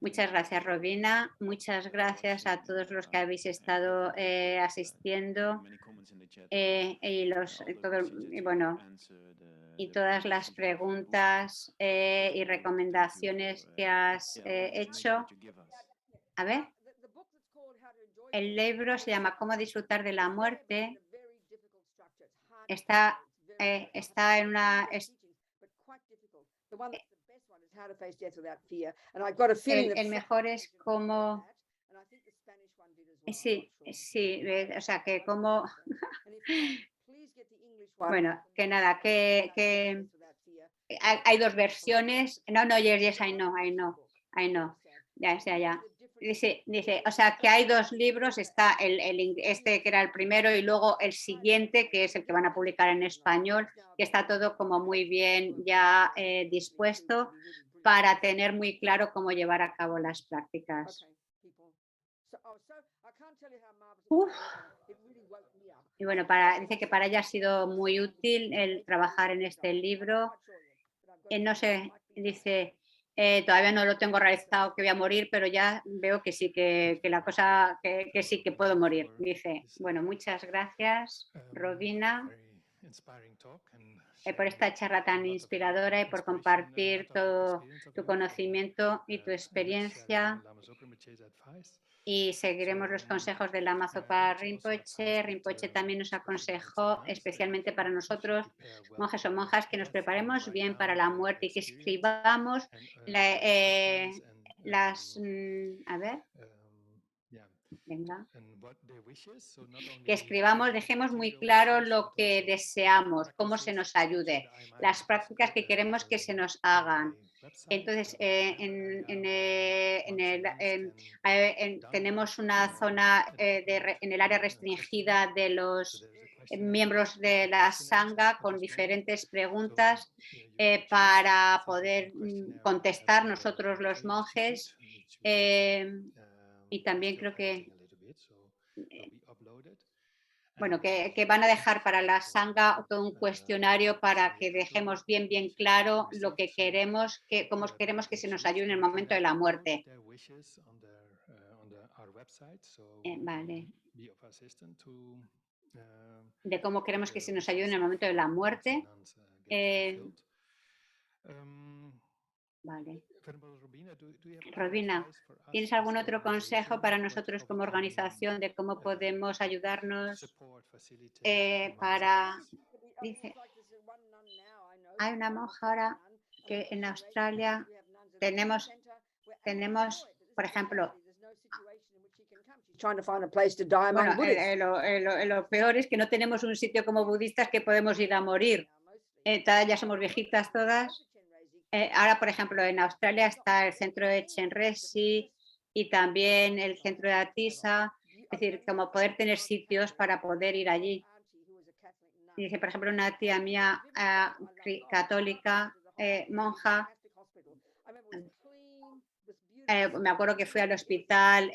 Muchas gracias, Robina. Muchas gracias a todos los que habéis estado asistiendo y todas las preguntas y recomendaciones que has hecho. A ver, el libro se llama Cómo disfrutar de la muerte. Está en una... El mejor es cómo... Sí, o sea, que como... Bueno, que nada, que hay dos versiones. No, yes, I know. Ya. Dice, o sea, que hay dos libros, está este que era el primero y luego el siguiente, que es el que van a publicar en español, que está todo como muy bien ya dispuesto para tener muy claro cómo llevar a cabo las prácticas. Y bueno, dice que para ella ha sido muy útil el trabajar en este libro. No sé, dice, todavía no lo tengo realizado que voy a morir, pero ya veo que sí, que la cosa, que sí que puedo morir. Dice, bueno, muchas gracias, Robina, por esta charla tan inspiradora y por compartir todo tu conocimiento y tu experiencia. Y seguiremos los consejos de Lama Zopa Rinpoche. Rinpoche también nos aconsejó, especialmente para nosotros, monjes o monjas, que nos preparemos bien para la muerte y que escribamos que escribamos, dejemos muy claro lo que deseamos, cómo se nos ayude, las prácticas que queremos que se nos hagan. Entonces, tenemos una zona en el área restringida de los miembros de la Sangha con diferentes preguntas para poder contestar nosotros los monjes. Y también creo que que van a dejar para la Sangha todo un cuestionario para que dejemos bien claro lo que queremos, cómo queremos que se nos ayude en el momento de la muerte. Vale. De cómo queremos que se nos ayude en el momento de la muerte. Vale. Robina, ¿tienes algún otro consejo para nosotros como organización de cómo podemos ayudarnos dice, hay una monja ahora que en Australia tenemos, por ejemplo, lo peor es que no tenemos un sitio como budistas que podemos ir a morir. Ya somos viejitas todas. Ahora, por ejemplo, en Australia está el centro de Chenrezig y también el centro de Atisa, es decir, como poder tener sitios para poder ir allí. Y dice, por ejemplo, una tía mía católica, monja, me acuerdo que fui al hospital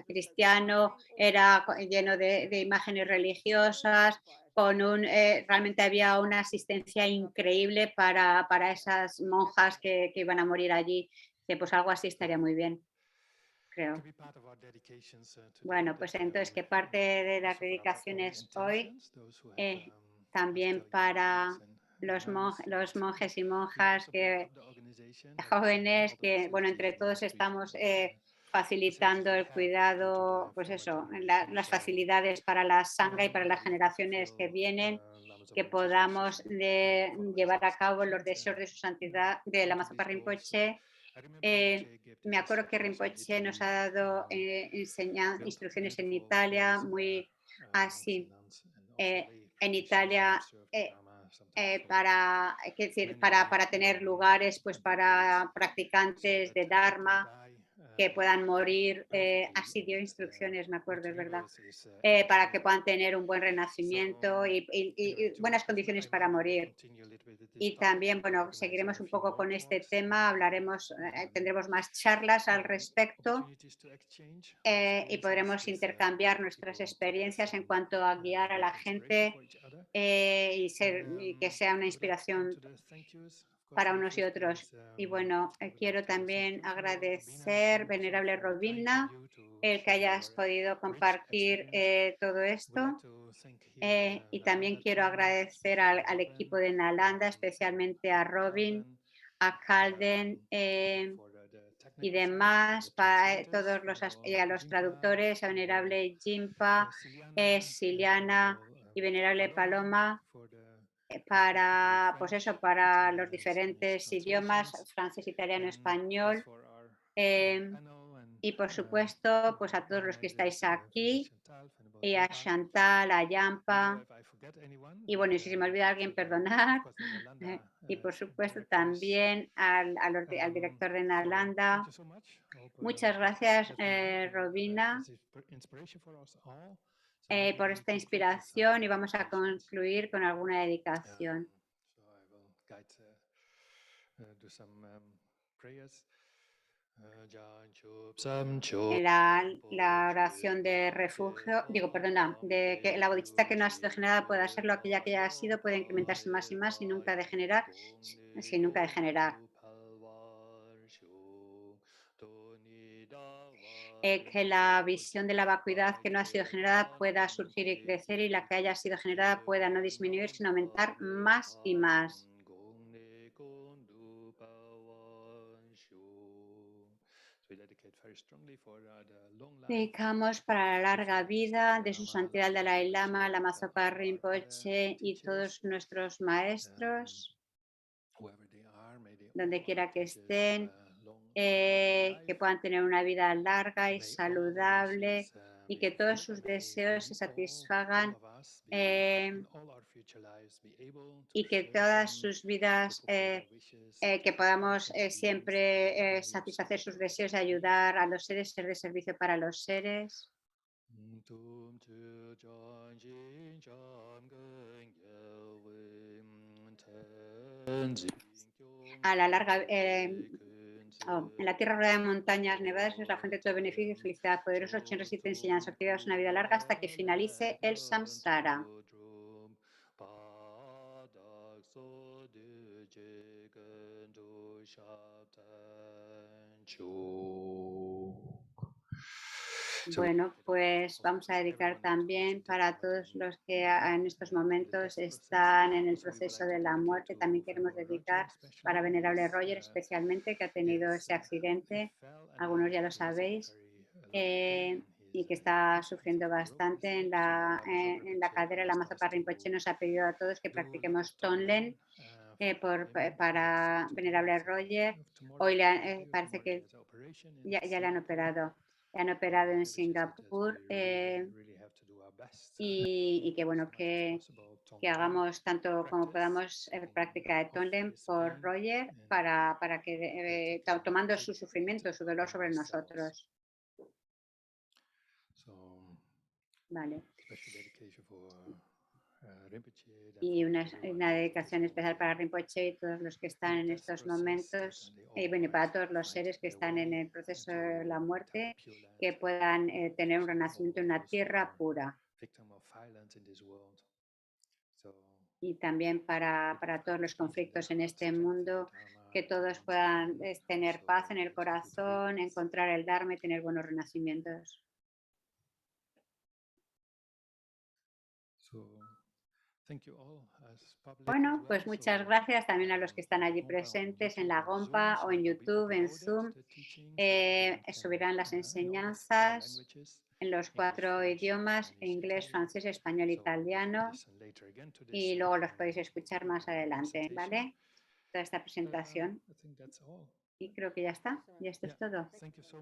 cristiano, era lleno de imágenes religiosas, realmente había una asistencia increíble para esas monjas que iban a morir allí. Pues algo así estaría muy bien, creo. Bueno, pues entonces que parte de las dedicaciones hoy también para los monjes y monjas jóvenes que, bueno, entre todos estamos facilitando el cuidado, pues eso, las facilidades para la Sangha y para las generaciones que vienen, que podamos llevar a cabo los deseos de su santidad de Lama Zopa Rinpoche. Me acuerdo que Rinpoche nos ha dado instrucciones en Italia, muy así, en Italia, para tener lugares pues para practicantes de Dharma que puedan morir, así dio instrucciones, me acuerdo, es verdad, para que puedan tener un buen renacimiento y buenas condiciones para morir. Y también, bueno, seguiremos un poco con este tema, hablaremos, tendremos más charlas al respecto y podremos intercambiar nuestras experiencias en cuanto a guiar a la gente y que sea una inspiración para unos y otros. Y bueno, quiero también agradecer, venerable Robina, el que hayas podido compartir todo esto. Y también quiero agradecer al equipo de Nalanda, especialmente a Robin, a Calden y demás, todos y a los traductores, a venerable Jimpa, Siliana y venerable Paloma, para, pues eso, para los diferentes idiomas, francés, italiano, español. Y por supuesto, pues a todos los que estáis aquí, y a Chantal, a Yampa, y bueno, y si se me olvida alguien, perdonar. Y por supuesto también al director de Nalanda. Muchas gracias, Robina, por esta inspiración y vamos a concluir con alguna dedicación. La oración de refugio, digo, perdona, de que la bodhisattva que no ha sido generada pueda serlo, aquella que ya ha sido puede incrementarse más y más y nunca degenerar, sin nunca degenerar. Que la visión de la vacuidad que no ha sido generada pueda surgir y crecer y la que haya sido generada pueda no disminuir, sino aumentar más y más. Dedicamos para la larga vida de su santidad el Dalai Lama, Lama Zopa Rinpoche y todos nuestros maestros, donde quiera que estén, que puedan tener una vida larga y saludable y que todos sus deseos se satisfagan y que todas sus vidas, que podamos siempre satisfacer sus deseos y ayudar a los seres, ser de servicio para los seres. A la larga, en la tierra rodeada de montañas nevadas es la fuente de todo beneficio y felicidad. Poderoso Chen resiste enseñanza, actividades una vida larga hasta que finalice el samsara. Bueno, pues vamos a dedicar también para todos los que en estos momentos están en el proceso de la muerte. También queremos dedicar para venerable Roger, especialmente que ha tenido ese accidente, algunos ya lo sabéis, y que está sufriendo bastante en la cadera. La Mazopa Rinpoche nos ha pedido a todos que practiquemos Tonlen para venerable Roger. Hoy parece que ya le han operado. Han operado en Singapur y que bueno, que hagamos tanto como podamos práctica de Tonlen por Roger para que tomando su sufrimiento, su dolor sobre nosotros. Vale. Y una dedicación especial para Rinpoche y todos los que están en estos momentos, y bueno, para todos los seres que están en el proceso de la muerte, que puedan tener un renacimiento en una tierra pura. Y también para todos los conflictos en este mundo, que todos puedan tener paz en el corazón, encontrar el Dharma y tener buenos renacimientos. Bueno, pues muchas gracias también a los que están allí presentes en la Gompa o en YouTube, en Zoom. Subirán las enseñanzas en los 4 idiomas, inglés, francés, español, italiano, y luego los podéis escuchar más adelante, ¿vale? Toda esta presentación. Y creo que ya está, y esto es todo.